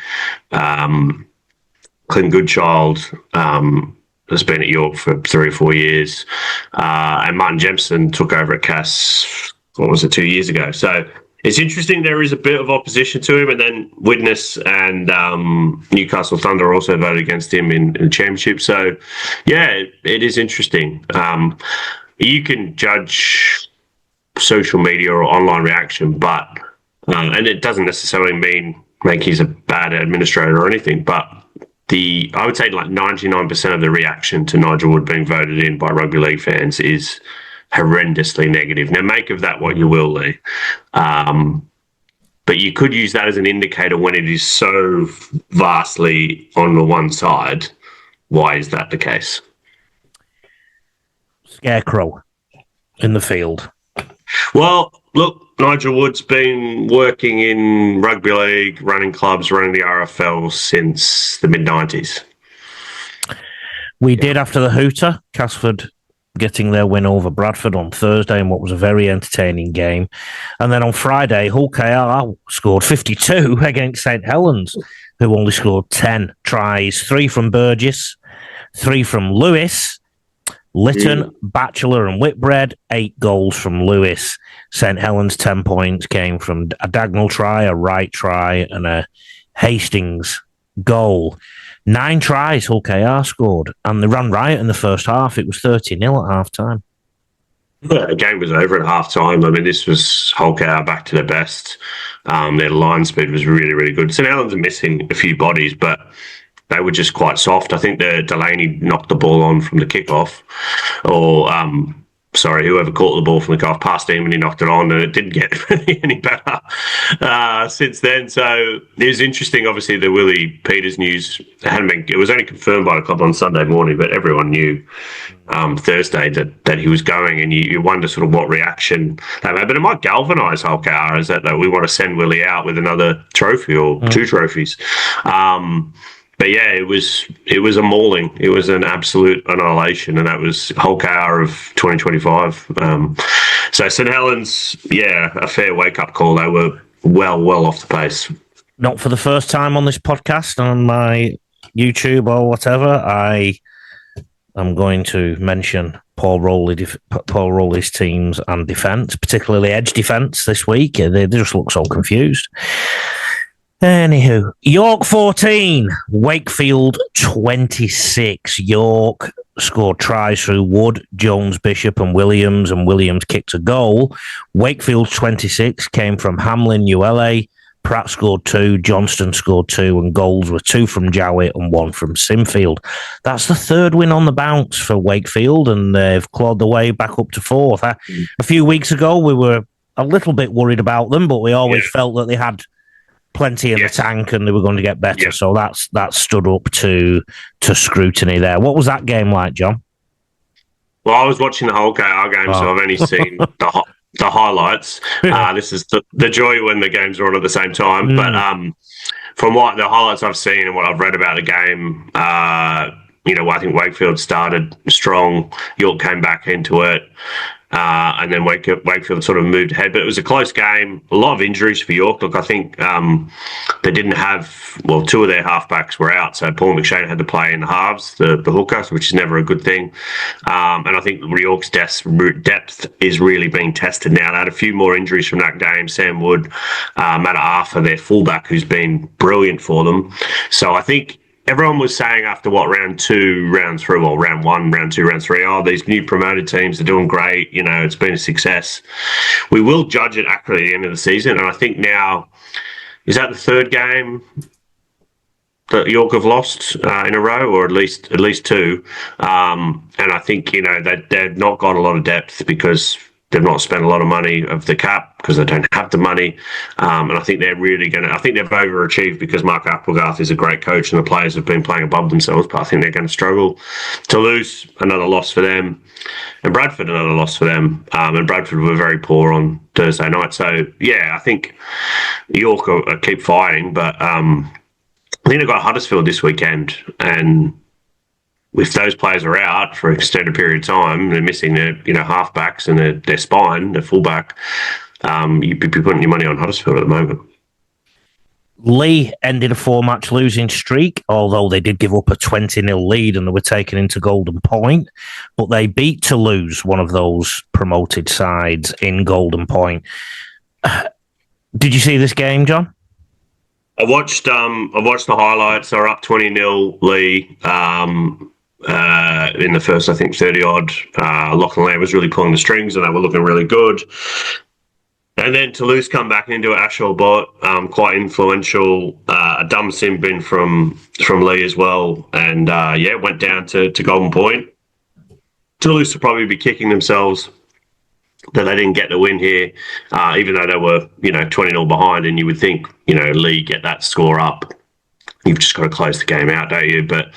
Clint Goodchild has been at York for 3 or 4 years. And Martin Jemison took over at Cass, 2 years ago. So it's interesting there is a bit of opposition to him. And then Widnes and Newcastle Thunder also voted against him in the championship. So, yeah, it is interesting. You can judge social media or online reaction, but and it doesn't necessarily make he's a bad administrator or anything, but I would say like 99% of the reaction to Nigel Wood being voted in by rugby league fans is horrendously negative. Now, make of that what you will, Lee. But you could use that as an indicator when it is so vastly on the one side. Why is that the case? Scarecrow in the field. Well, look, Nigel Wood's been working in rugby league, running clubs, running the RFL since the mid-90s. We did after the Hooter, Castleford getting their win over Bradford on Thursday in what was a very entertaining game. And then on Friday, Hull KR scored 52 against St Helens, who only scored 10 tries, 3 from Burgess, 3 from Lewis, Lytton, Batchelor and Whitbread, 8 goals from Lewis. St Helens, 10 points came from a diagonal try, a right try, and a Hastings goal. 9 tries Hull KR scored, and they ran riot in the first half. It was 30-0 at half-time. Yeah, the game was over at half-time. I mean, this was Hull KR back to their best. Their line speed was really, really good. St Helens are missing a few bodies, but they were just quite soft. I think Delaney knocked the ball on from the kickoff, or whoever caught the ball from the kickoff past him and he knocked it on, and it didn't get any better since then. So it was interesting. Obviously, the Willie Peters news it was only confirmed by the club on Sunday morning, but everyone knew Thursday that he was going, and you wonder sort of what reaction they made. But it might galvanise Hull KR, is that we want to send Willie out with another trophy or 2 trophies. But yeah, it was a mauling. It was an absolute annihilation, and that was Hull KR of 2025. So St Helens, a fair wake-up call. They were well off the pace. Not for the first time on this podcast, on my YouTube or whatever, I am going to mention Paul Rowley's teams and defence, particularly edge defence this week. They just look so confused. Anywho, York 14, Wakefield 26. York scored tries through Wood, Jones, Bishop and Williams kicked a goal. Wakefield 26 came from Hamlin, ULA. Pratt scored 2, Johnston scored 2, and goals were 2 from Jowett and 1 from Simfield. That's the 3rd win on the bounce for Wakefield, and they've clawed their way back up to 4th. A few weeks ago, we were a little bit worried about them, but we always felt that they had plenty in the tank and they were going to get better. So that stood up to scrutiny there. What was that game like, John? Well, I was watching the whole KR game, so I've only seen the highlights. This is the joy when the games are on at the same time. But from what the highlights I've seen and what I've read about the game, I think Wakefield started strong. York came back into it. and then Wakefield sort of moved ahead. But it was a close game. A lot of injuries for York. Look, I think they didn't have, well, two of their halfbacks were out, so Paul McShane had to play in the halves, the hooker, which is never a good thing. And I think York's depth is really being tested now. They had a few more injuries from that game. Sam Wood, Matt Arthur, their fullback, who's been brilliant for them. So I think everyone was saying after round 2, round 3, well, round 1, round 2, round 3, oh, these new promoted teams are doing great. You know, it's been a success. We will judge it accurately at the end of the season. And I think now, is that the third game that York have lost in a row, or at least 2? And I think, you know, they've not got a lot of depth because they've not spent a lot of money of the cap because they don't have the money. And I think they're really I think they've overachieved because Mark Applegarth is a great coach and the players have been playing above themselves, but I think they're going to struggle. Toulouse, another loss for them. And Bradford, another loss for them. And Bradford were very poor on Thursday night. So, yeah, I think York keep fighting, but I think they've got Huddersfield this weekend, and if those players are out for an extended period of time, they're missing their halfbacks and their spine, their fullback. You'd be putting your money on Huddersfield at the moment. Lee ended a 4-match losing streak, although they did give up a 20-0 lead and they were taken into Golden Point. But they beat Toulouse, one of those promoted sides, in Golden Point. Did you see this game, John? I watched the highlights. They're up 20-0 Lee. In the first, I think, 30-odd. Lachlan Lamb was really pulling the strings and they were looking really good. And then Toulouse come back into Ashall Bot, quite influential. A dumb sim bin from Lee as well. And, went down to Golden Point. Toulouse will probably be kicking themselves that they didn't get the win here, even though they were, 20-0 behind. And you would think, Lee get that score up. You've just got to close the game out, don't you? But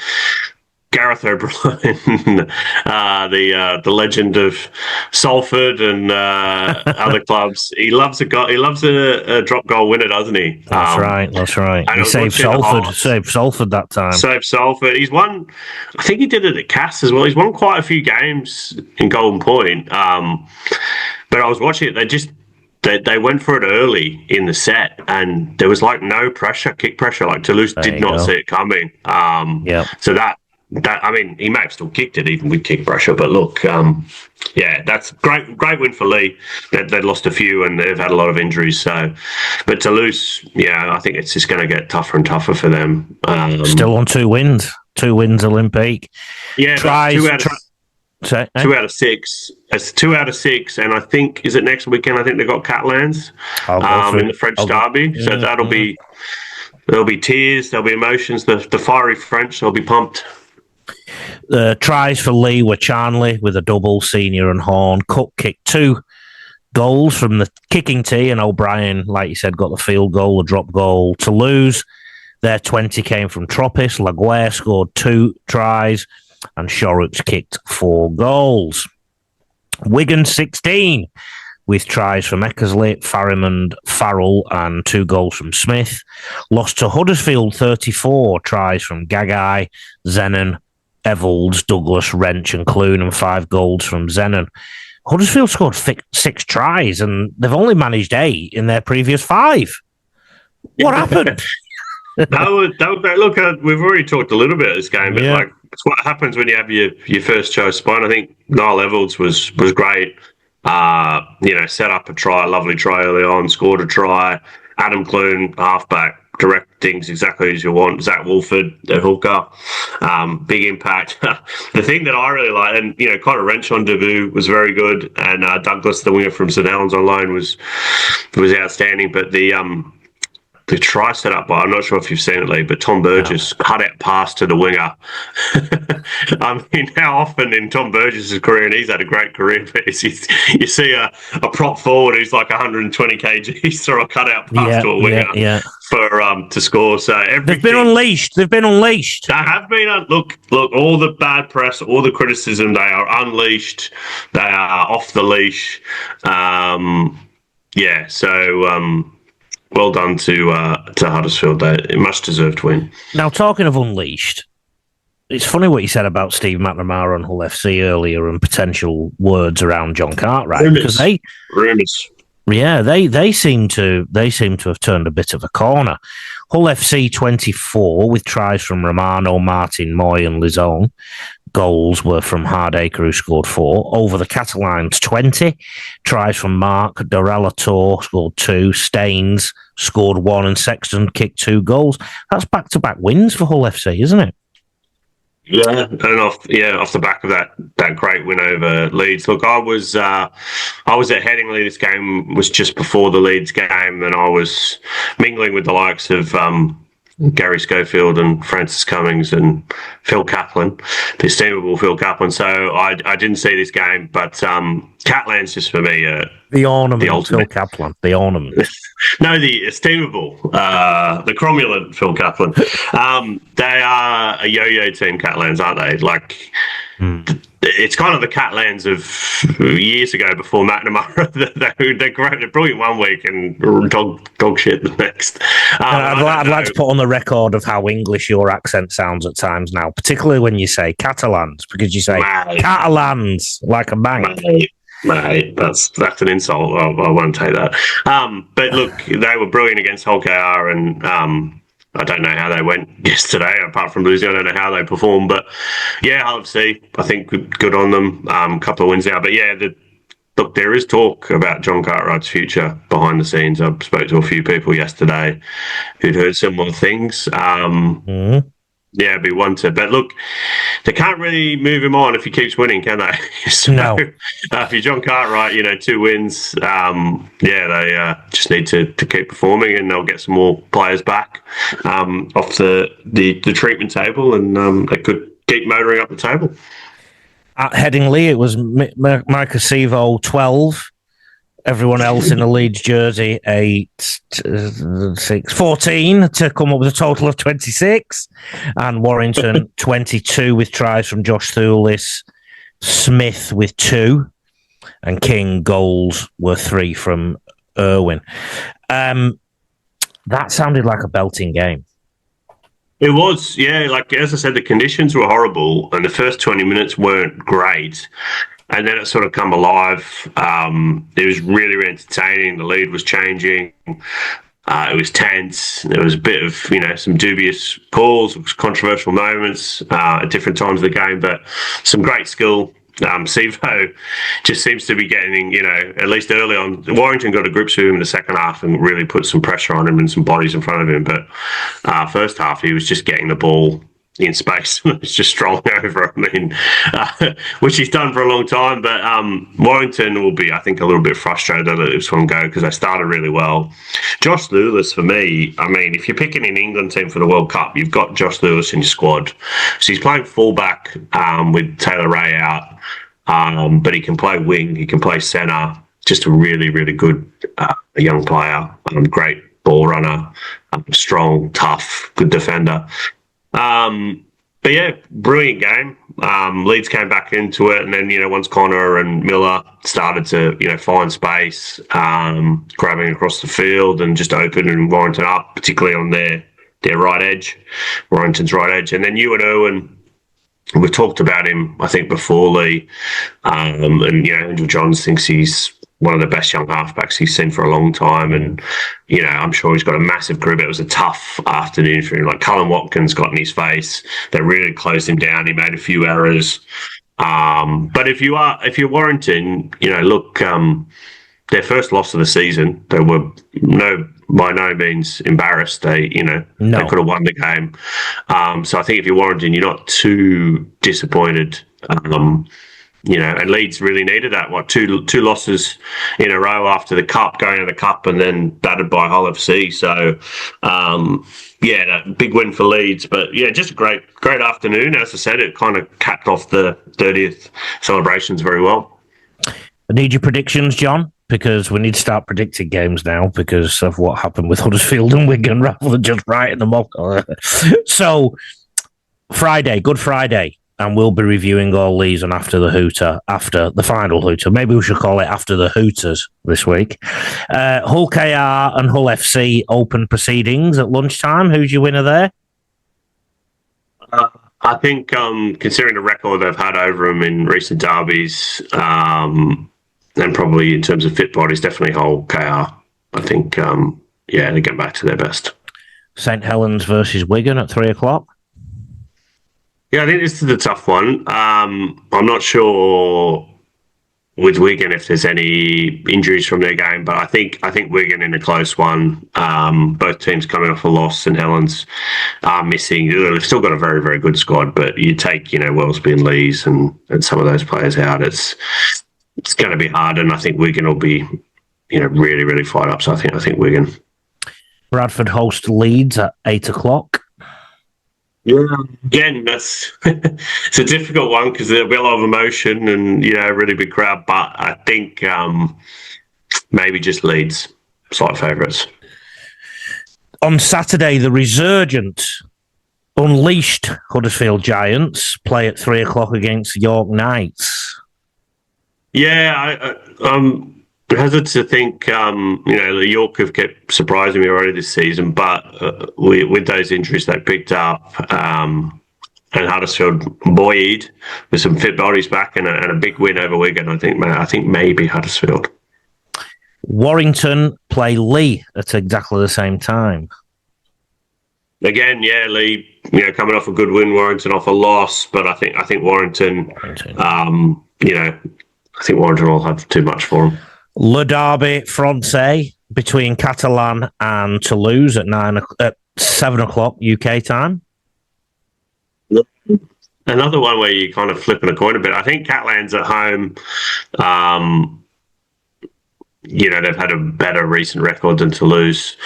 Gareth O'Brien, the legend of Salford and other clubs, he loves a drop goal winner, doesn't he? That's right. He saved Salford that time. Saved Salford. He's won. I think he did it at Cass as well. He's won quite a few games in Golden Point. But I was watching it. They went for it early in the set, and there was like no kick pressure. Like Toulouse did not see it coming. So that I mean, he may have still kicked it even with kick pressure, but look, that's great win for Lee. They'd lost a few and they've had a lot of injuries. So, but Toulouse, I think it's just going to get tougher and tougher for them. Still on 2 wins, Olympique. Yeah, 2 out of 6. It's 2 out of 6, and I think is it next weekend? I think they got Catalans in the French derby. So there'll be tears, there'll be emotions. The fiery French, they'll be pumped. The tries for Lee were Charnley with a double, Senior and Horn. Cook kicked 2 goals from the kicking tee, and O'Brien, like you said, got the field goal, the drop goal. Toulouse, their 20 came from Troppis. Laguerre scored 2 tries, and Shorrocks kicked 4 goals. Wigan 16, with tries from Eckersley, Farrimond, Farrell, and 2 goals from Smith. Lost to Huddersfield 34, tries from Gagai, Zenon, Evalds, Douglas, Wrench, and Clune, and 5 goals from Zenon. Huddersfield scored 6 tries, and they've only managed 8 in their previous 5. What happened? Look, we've already talked a little bit of this game, but it's what happens when you have your first choice spine. I think Niall Evalds was great. Set up a try, lovely try early on, scored a try. Adam Clune, halfback, direct things exactly as you want. Zach Wolford, the hooker, big impact. The thing that I really like, and Connor Wrench on debut was very good, and Douglas, the winger from St Helens on loan, was outstanding. But the try set up by, I'm not sure if you've seen it, Lee, but Tom Burgess cut out pass to the winger. I mean, how often in Tom Burgess's career, and he's had a great career, but you see a prop forward who's like 120 kgs throw a cut out pass to a winger for to score. So they've been unleashed. They have been. Look, all the bad press, all the criticism, they are unleashed. They are off the leash. Well done to Huddersfield. A much deserved win. Now, talking of unleashed, it's funny what you said about Steve McNamara and Hull FC earlier and potential words around John Cartwright because Rumours. Yeah, they seem to have turned a bit of a corner. Hull FC 24 with tries from Romano, Martin, Moy, and Lizone. Goals were from Hardacre, who scored 4. Over the Catalans 20 tries from Mark, Dorella Tor scored 2, Staines scored 1, and Sexton kicked 2 goals. That's back-to-back wins for Hull FC, isn't it? Yeah, and off the back of that great win over Leeds. Look, I was at Headingley. This game was just before the Leeds game, and I was mingling with the likes of Gary Schofield and Francis Cummings and Phil Kaplan, the estimable Phil Kaplan. So I didn't see this game, but Catalan's just for me the ornament, the ultimate. Phil Kaplan, the ornament. No, the estimable, the cromulent Phil Kaplan. They are a yo-yo team, Catalans, aren't they? Like, it's kind of the Catalans of years ago before McNamara. They're brilliant one week and dog shit the next. I'd like to put on the record of how English your accent sounds at times now, particularly when you say Catalans, because you say Catalans like a bank. Mate, that's an insult. I won't take that. But look, they were brilliant against Hull KR, and I don't know how they went yesterday, apart from losing. I don't know how they performed, but yeah, Hull FC, I think good on them. A couple of wins now, but yeah, look, there is talk about John Cartwright's future behind the scenes. I spoke to a few people yesterday who'd heard similar things. Yeah, it'd be one to. But look, they can't really move him on if he keeps winning, can they? So, no. If you're John Cartwright, 2 wins. They just need to keep performing, and they'll get some more players back off the treatment table, and they could keep motoring up the table. At Headingley, it was Micah Sevo 12. Everyone else in the Leeds jersey, 8, 6, 14 to come up with a total of 26. And Warrington, 22 with tries from Josh Thulis, Smith with 2, and King goals were 3 from Irwin. That sounded like a belting game. It was, yeah. Like, as I said, the conditions were horrible, and the first 20 minutes weren't great. And then it sort of come alive. It was really entertaining. The lead was changing. It was tense. There was a bit of, some dubious calls, controversial moments at different times of the game, but some great skill. Sevo just seems to be getting, at least early on. Warrington got a grip to him in the second half and really put some pressure on him and some bodies in front of him. But first half, he was just getting the ball in space. It's just strolling over. Which he's done for a long time. But Warrington will be, I think, a little bit frustrated that this one go because they started really well. Josh Lewis, for me, if you're picking an England team for the World Cup, you've got Josh Lewis in your squad. So he's playing fullback with Taylor Ray out, but he can play wing, he can play centre. Just a really, really good young player. Great ball runner, strong, tough, good defender. But yeah, brilliant game. Leeds came back into it, and then once Connor and Miller started to find space, grabbing across the field and just opening Warrington up, particularly on their right edge, Warrington's right edge, and then you and Irwin. We've talked about him, I think, before, Lee, and Andrew Johns thinks he's one of the best young halfbacks he's seen for a long time. And, I'm sure he's got a massive career, but it was a tough afternoon for him. Like, Cullen Watkins got in his face. They really closed him down. He made a few errors. But if you're Warrington, look, their first loss of the season, they were by no means embarrassed. They could have won the game. So I think if you're Warrington, you're not too disappointed. And Leeds really needed that. Two losses in a row after the cup, going to the cup, and then battered by Hull FC. So, big win for Leeds. But yeah, just a great afternoon. As I said, it kind of capped off the 30th celebrations very well. I need your predictions, John, because we need to start predicting games now because of what happened with Huddersfield and Wigan rather than just writing them off. So, Good Friday. And we'll be reviewing all these and after the final Hooter. Maybe we should call it after the Hooters this week. Hull KR and Hull FC open proceedings at lunchtime. Who's your winner there? I think, considering the record they've had over them in recent derbies, and probably in terms of fit bodies, definitely hold KR. I think, they get back to their best. St Helens versus Wigan at 3:00. Yeah, I think this is a tough one. I'm not sure with Wigan if there's any injuries from their game, but I think Wigan in a close one. Both teams coming off a loss. St Helens are missing. They've still got a very, very good squad, but you take Wellesby and Lees and some of those players out, it's going to be hard, and I think Wigan will be really, really fired up. So I think Wigan. Bradford host Leeds at 8:00. Yeah, again, that's it's a difficult one because there'll be a lot of emotion and a really big crowd. But I think maybe just Leeds, slight favourites. On Saturday, the resurgent, unleashed Huddersfield Giants play at 3:00 against York Knights. Yeah, I'm hesitant to think. York have kept surprising me already this season, but with those injuries they picked up, and Huddersfield buoyed with some fit bodies back and a big win over Wigan. I think maybe Huddersfield. Warrington play Lee at exactly the same time. Again, Lee, coming off a good win, Warrington off a loss, but I think Warrington. I think Warrington will have too much for them. Le Derby Francais between Catalan and Toulouse at 7:00 UK time. Another one where you're kind of flipping a coin a bit. I think Catalan's at home. They've had a better recent record than Toulouse,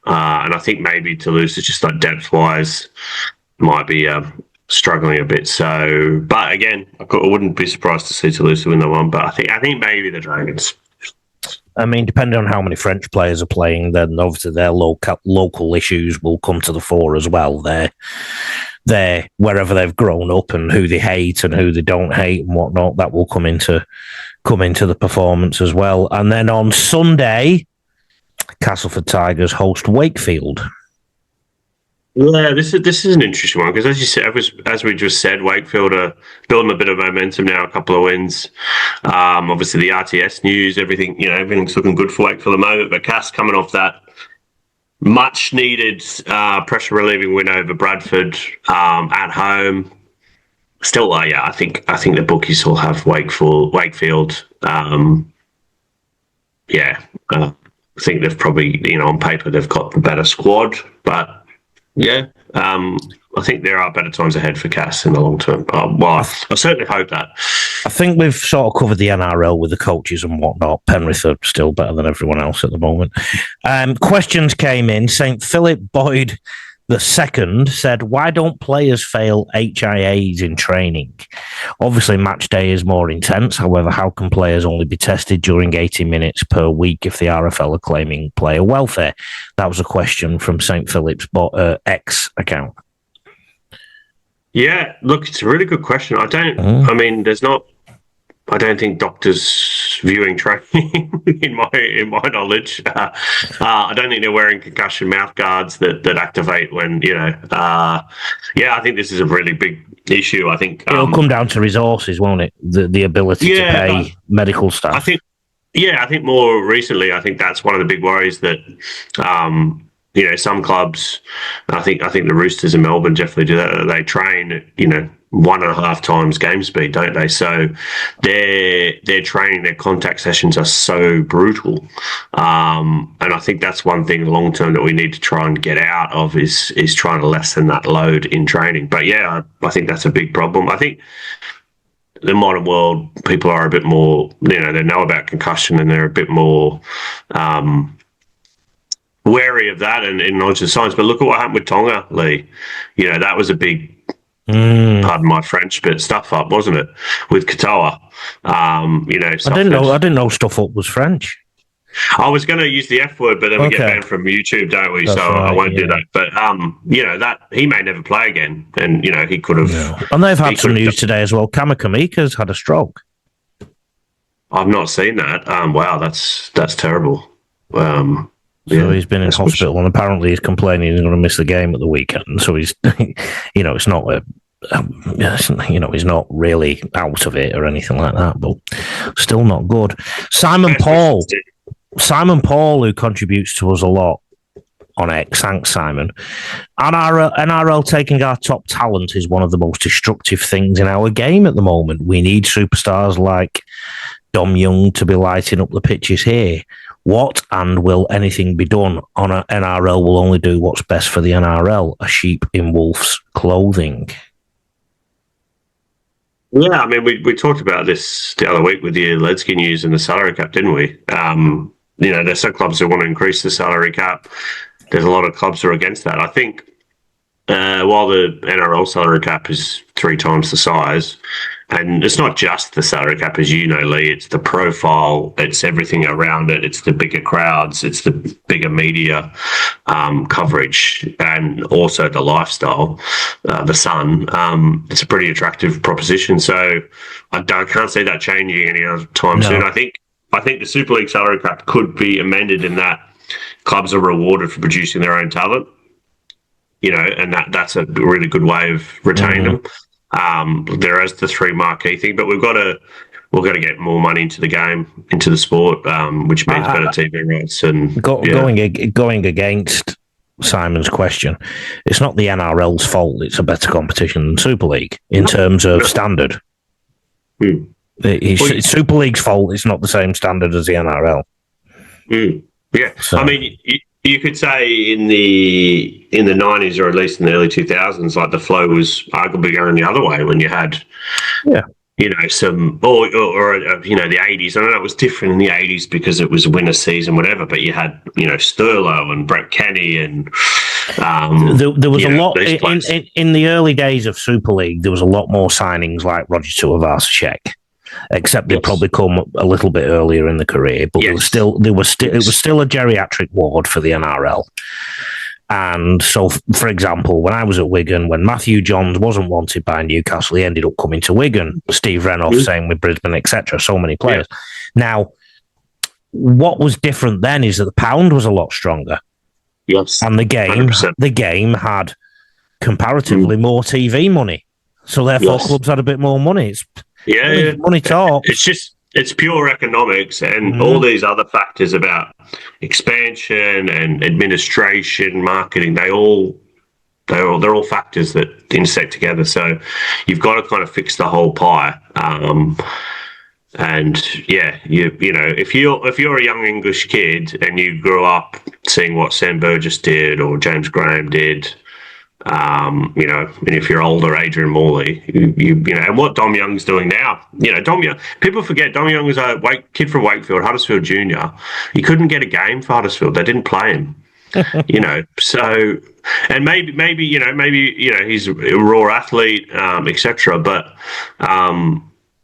and I think maybe Toulouse is just like depth-wise might be struggling a bit. So, but again, I wouldn't be surprised to see Toulouse win that one. But I think maybe the Dragons. I mean, depending on how many French players are playing, then obviously their local issues will come to the fore as well. They're wherever they've grown up and who they hate and who they don't hate and whatnot. That will come into the performance as well. And then on Sunday, Castleford Tigers host Wakefield. Yeah, this is an interesting one because, as you said, as we just said, Wakefield are building a bit of momentum now. A couple of wins. Obviously, the RTS news, everything's looking good for Wakefield at the moment. But Cass coming off that much needed pressure relieving win over Bradford at home. Still, I think the bookies will have Wakefield. I think they've probably on paper they've got the better squad, but. Yeah, I think there are better times ahead for Cass in the long term. I certainly hope that. I think we've sort of covered the NRL with the coaches and whatnot. Penrith are still better than everyone else at the moment. Questions came in. St. Philip Boyd II said, why don't players fail HIAs in training? Obviously, match day is more intense. However, how can players only be tested during 80 minutes per week if the RFL are claiming player welfare? That was a question from St. Philip's X account. Yeah, look, it's a really good question. I don't think doctors viewing training in my knowledge. I don't think they're wearing concussion mouth guards that activate when I think this is a really big issue. I think it'll come down to resources, won't it? The ability to pay medical staff. I think more recently, I think that's one of the big worries that. Some clubs, I think the Roosters in Melbourne definitely do that. They train at 1.5 times game speed, don't they? So their training, their contact sessions are so brutal, and I think that's one thing long term that we need to try and get out of is trying to lessen that load in training. But I think that's a big problem. I think the modern world, people are a bit more, they know about concussion and they're a bit more. Wary of that and in knowledge of science, but look at what happened with Tonga, Lee. That was a big, pardon my French, but stuff up, wasn't it? With Katoa, I didn't know stuff up was French. I was going to use the F word, but then we get banned from YouTube, don't we? That's so right, I won't do that. But that he may never play again, and he could have. Yeah. And they've had some news today as well. Kamakamika's had a stroke. I've not seen that. Wow, that's terrible. So he's been in hospital, and apparently he's complaining he's going to miss the game at the weekend. So he's, it's not he's not really out of it or anything like that, but still not good. Simon Paul, who contributes to us a lot on X. Thanks, Simon. NRL taking our top talent is one of the most destructive things in our game at the moment. We need superstars like Dom Young to be lighting up the pitches here. What and will anything be done on a NRL will only do what's best for the NRL, a sheep in wolf's clothing? Yeah, I mean, we talked about this the other week with the Ledsky news and the salary cap, didn't we? There's some clubs that want to increase the salary cap. There's a lot of clubs that are against that. I think while the NRL salary cap is 3 times the size, and it's not just the salary cap, as you know, Lee, it's the profile, it's everything around it, it's the bigger crowds, it's the bigger media coverage, and also the lifestyle, the sun. It's a pretty attractive proposition. So I can't see that changing any other time soon. I think the Super League salary cap could be amended in that clubs are rewarded for producing their own talent, and that's a really good way of retaining them. There is the 3 marquee thing, but we've got to get more money into the game, into the sport, which means better TV rights. And going against Simon's question, it's not the NRL's fault. It's a better competition than Super League in terms of standard. It's Super League's fault. It's not the same standard as the NRL. Yeah, so. I mean, you could say in the 90s or at least in the early 2000s, like the flow was arguably going the other way when you had, some or the 80s. I don't know, it was different in the 80s because it was a winter season, whatever. But you had Sterlo and Brett Kenny and there was a lot in the early days of Super League. There was a lot more signings like Roger Tuivasa-Sheck. Except they probably come a little bit earlier in the career, but it was still a geriatric ward for the NRL. And so, for example, when I was at Wigan, when Matthew Johns wasn't wanted by Newcastle, he ended up coming to Wigan. Steve Renouf, same with Brisbane, etc. So many players. Now, what was different then is that the pound was a lot stronger. Yes, and the game had comparatively more TV money. So therefore, clubs had a bit more money. Money talks. It's pure economics, and all these other factors about expansion and administration, marketing. They're all factors that intersect together. So you've got to kind of fix the whole pie. If you're a young English kid and you grew up seeing what Sam Burgess did or James Graham did. And if you're older, Adrian Morley, and what Dom Young's doing now, Dom Young, people forget Dom Young was a kid from Wakefield, Huddersfield Junior. He couldn't get a game for Huddersfield. They didn't play him, so, and maybe he's a raw athlete, etc. But,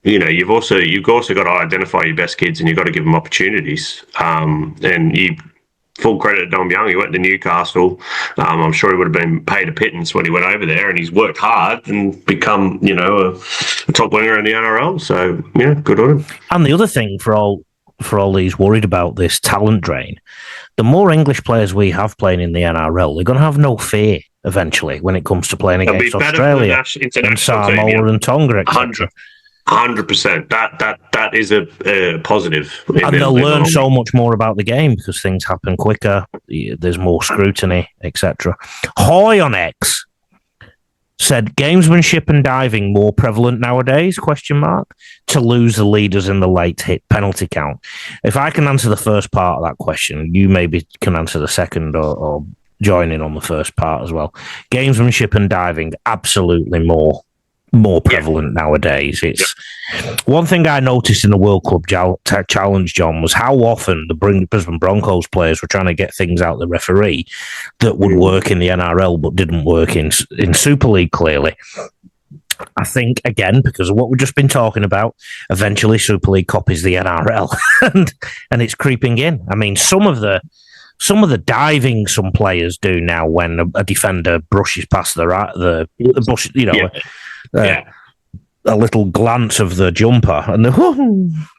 you've also got to identify your best kids and you've got to give them opportunities. Full credit to Dom Young. He went to Newcastle. I'm sure he would have been paid a pittance when he went over there, and he's worked hard and become, a top winger in the NRL. So, good on him. And the other thing for all these worried about this talent drain, the more English players we have playing in the NRL, they're going to have no fear eventually when it comes to playing against Australia and Samoa and Tonga, etc. 100%. That is a positive. And they'll learn so much more about the game because things happen quicker. There's more scrutiny, etc. Hoy on X said, gamesmanship and diving more prevalent nowadays, ? To lose the leaders in the late hit penalty count. If I can answer the first part of that question, you maybe can answer the second or join in on the first part as well. Gamesmanship and diving, absolutely more prevalent nowadays. It's one thing I noticed in the World Club Challenge, John, was how often the Brisbane Broncos players were trying to get things out the referee that would work in the NRL but didn't work in Super League, clearly. I think, again, because of what we've just been talking about, eventually Super League copies the NRL and it's creeping in. I mean, some of the diving some players do now when a defender brushes past the bush, a little glance of the jumper and they're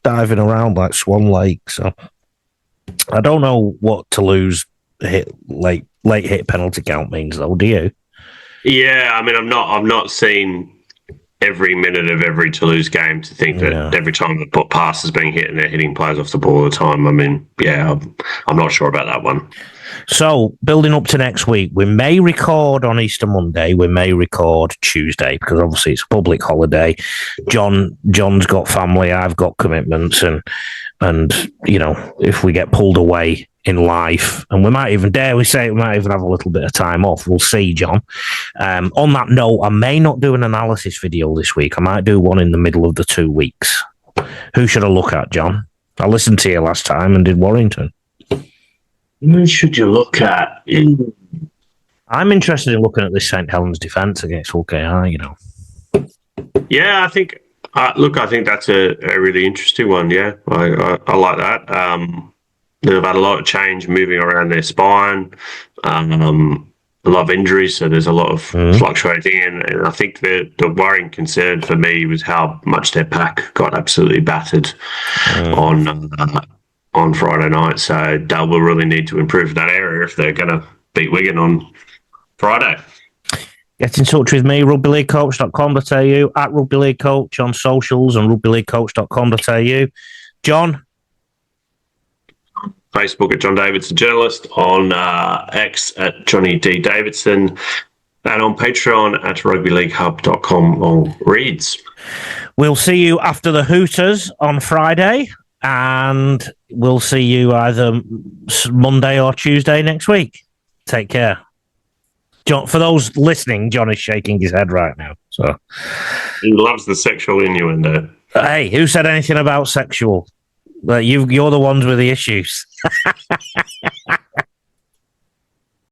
diving around like Swan Lake. So I don't know what to lose late hit penalty count means, though. Do you? Yeah, I mean, I've not seen every minute of every Toulouse game to think that every time the pass is being hit and they're hitting players off the ball all the time. I mean, yeah, I'm not sure about that one. So, building up to next week, we may record on Easter Monday, we may record Tuesday, because obviously it's a public holiday. John's got family, I've got commitments, and you know, if we get pulled away in life, and we might even have a little bit of time off. We'll see, John. On that note, I may not do an analysis video this week. I might do one in the middle of the 2 weeks. Who should I look at, John? I listened to you last time and did Warrington. Who should you look at? I'm interested in looking at this St. Helens defence against Hull KI, you know. Yeah, I think. I think that's a really interesting one. Yeah, I like that. They've had a lot of change moving around their spine, a lot of injuries, so there's a lot of fluctuating. And I think the worrying concern for me was how much their pack got absolutely battered on Friday night. So Dale will really need to improve that area if they're going to beat Wigan on Friday. Get in touch with me, rugbyleaguecoach.com.au, at rugbyleaguecoach on socials and rugbyleaguecoach.com.au. John? Facebook at John Davidson Journalist, on X at Johnny D. Davidson, and on Patreon at rugbyleaguehub.com on reads. We'll see you after the Hooters on Friday, and we'll see you either Monday or Tuesday next week. Take care. John, for those listening, John is shaking his head right now. So he loves the sexual innuendo. Hey, who said anything about sexual? You're the ones with the issues.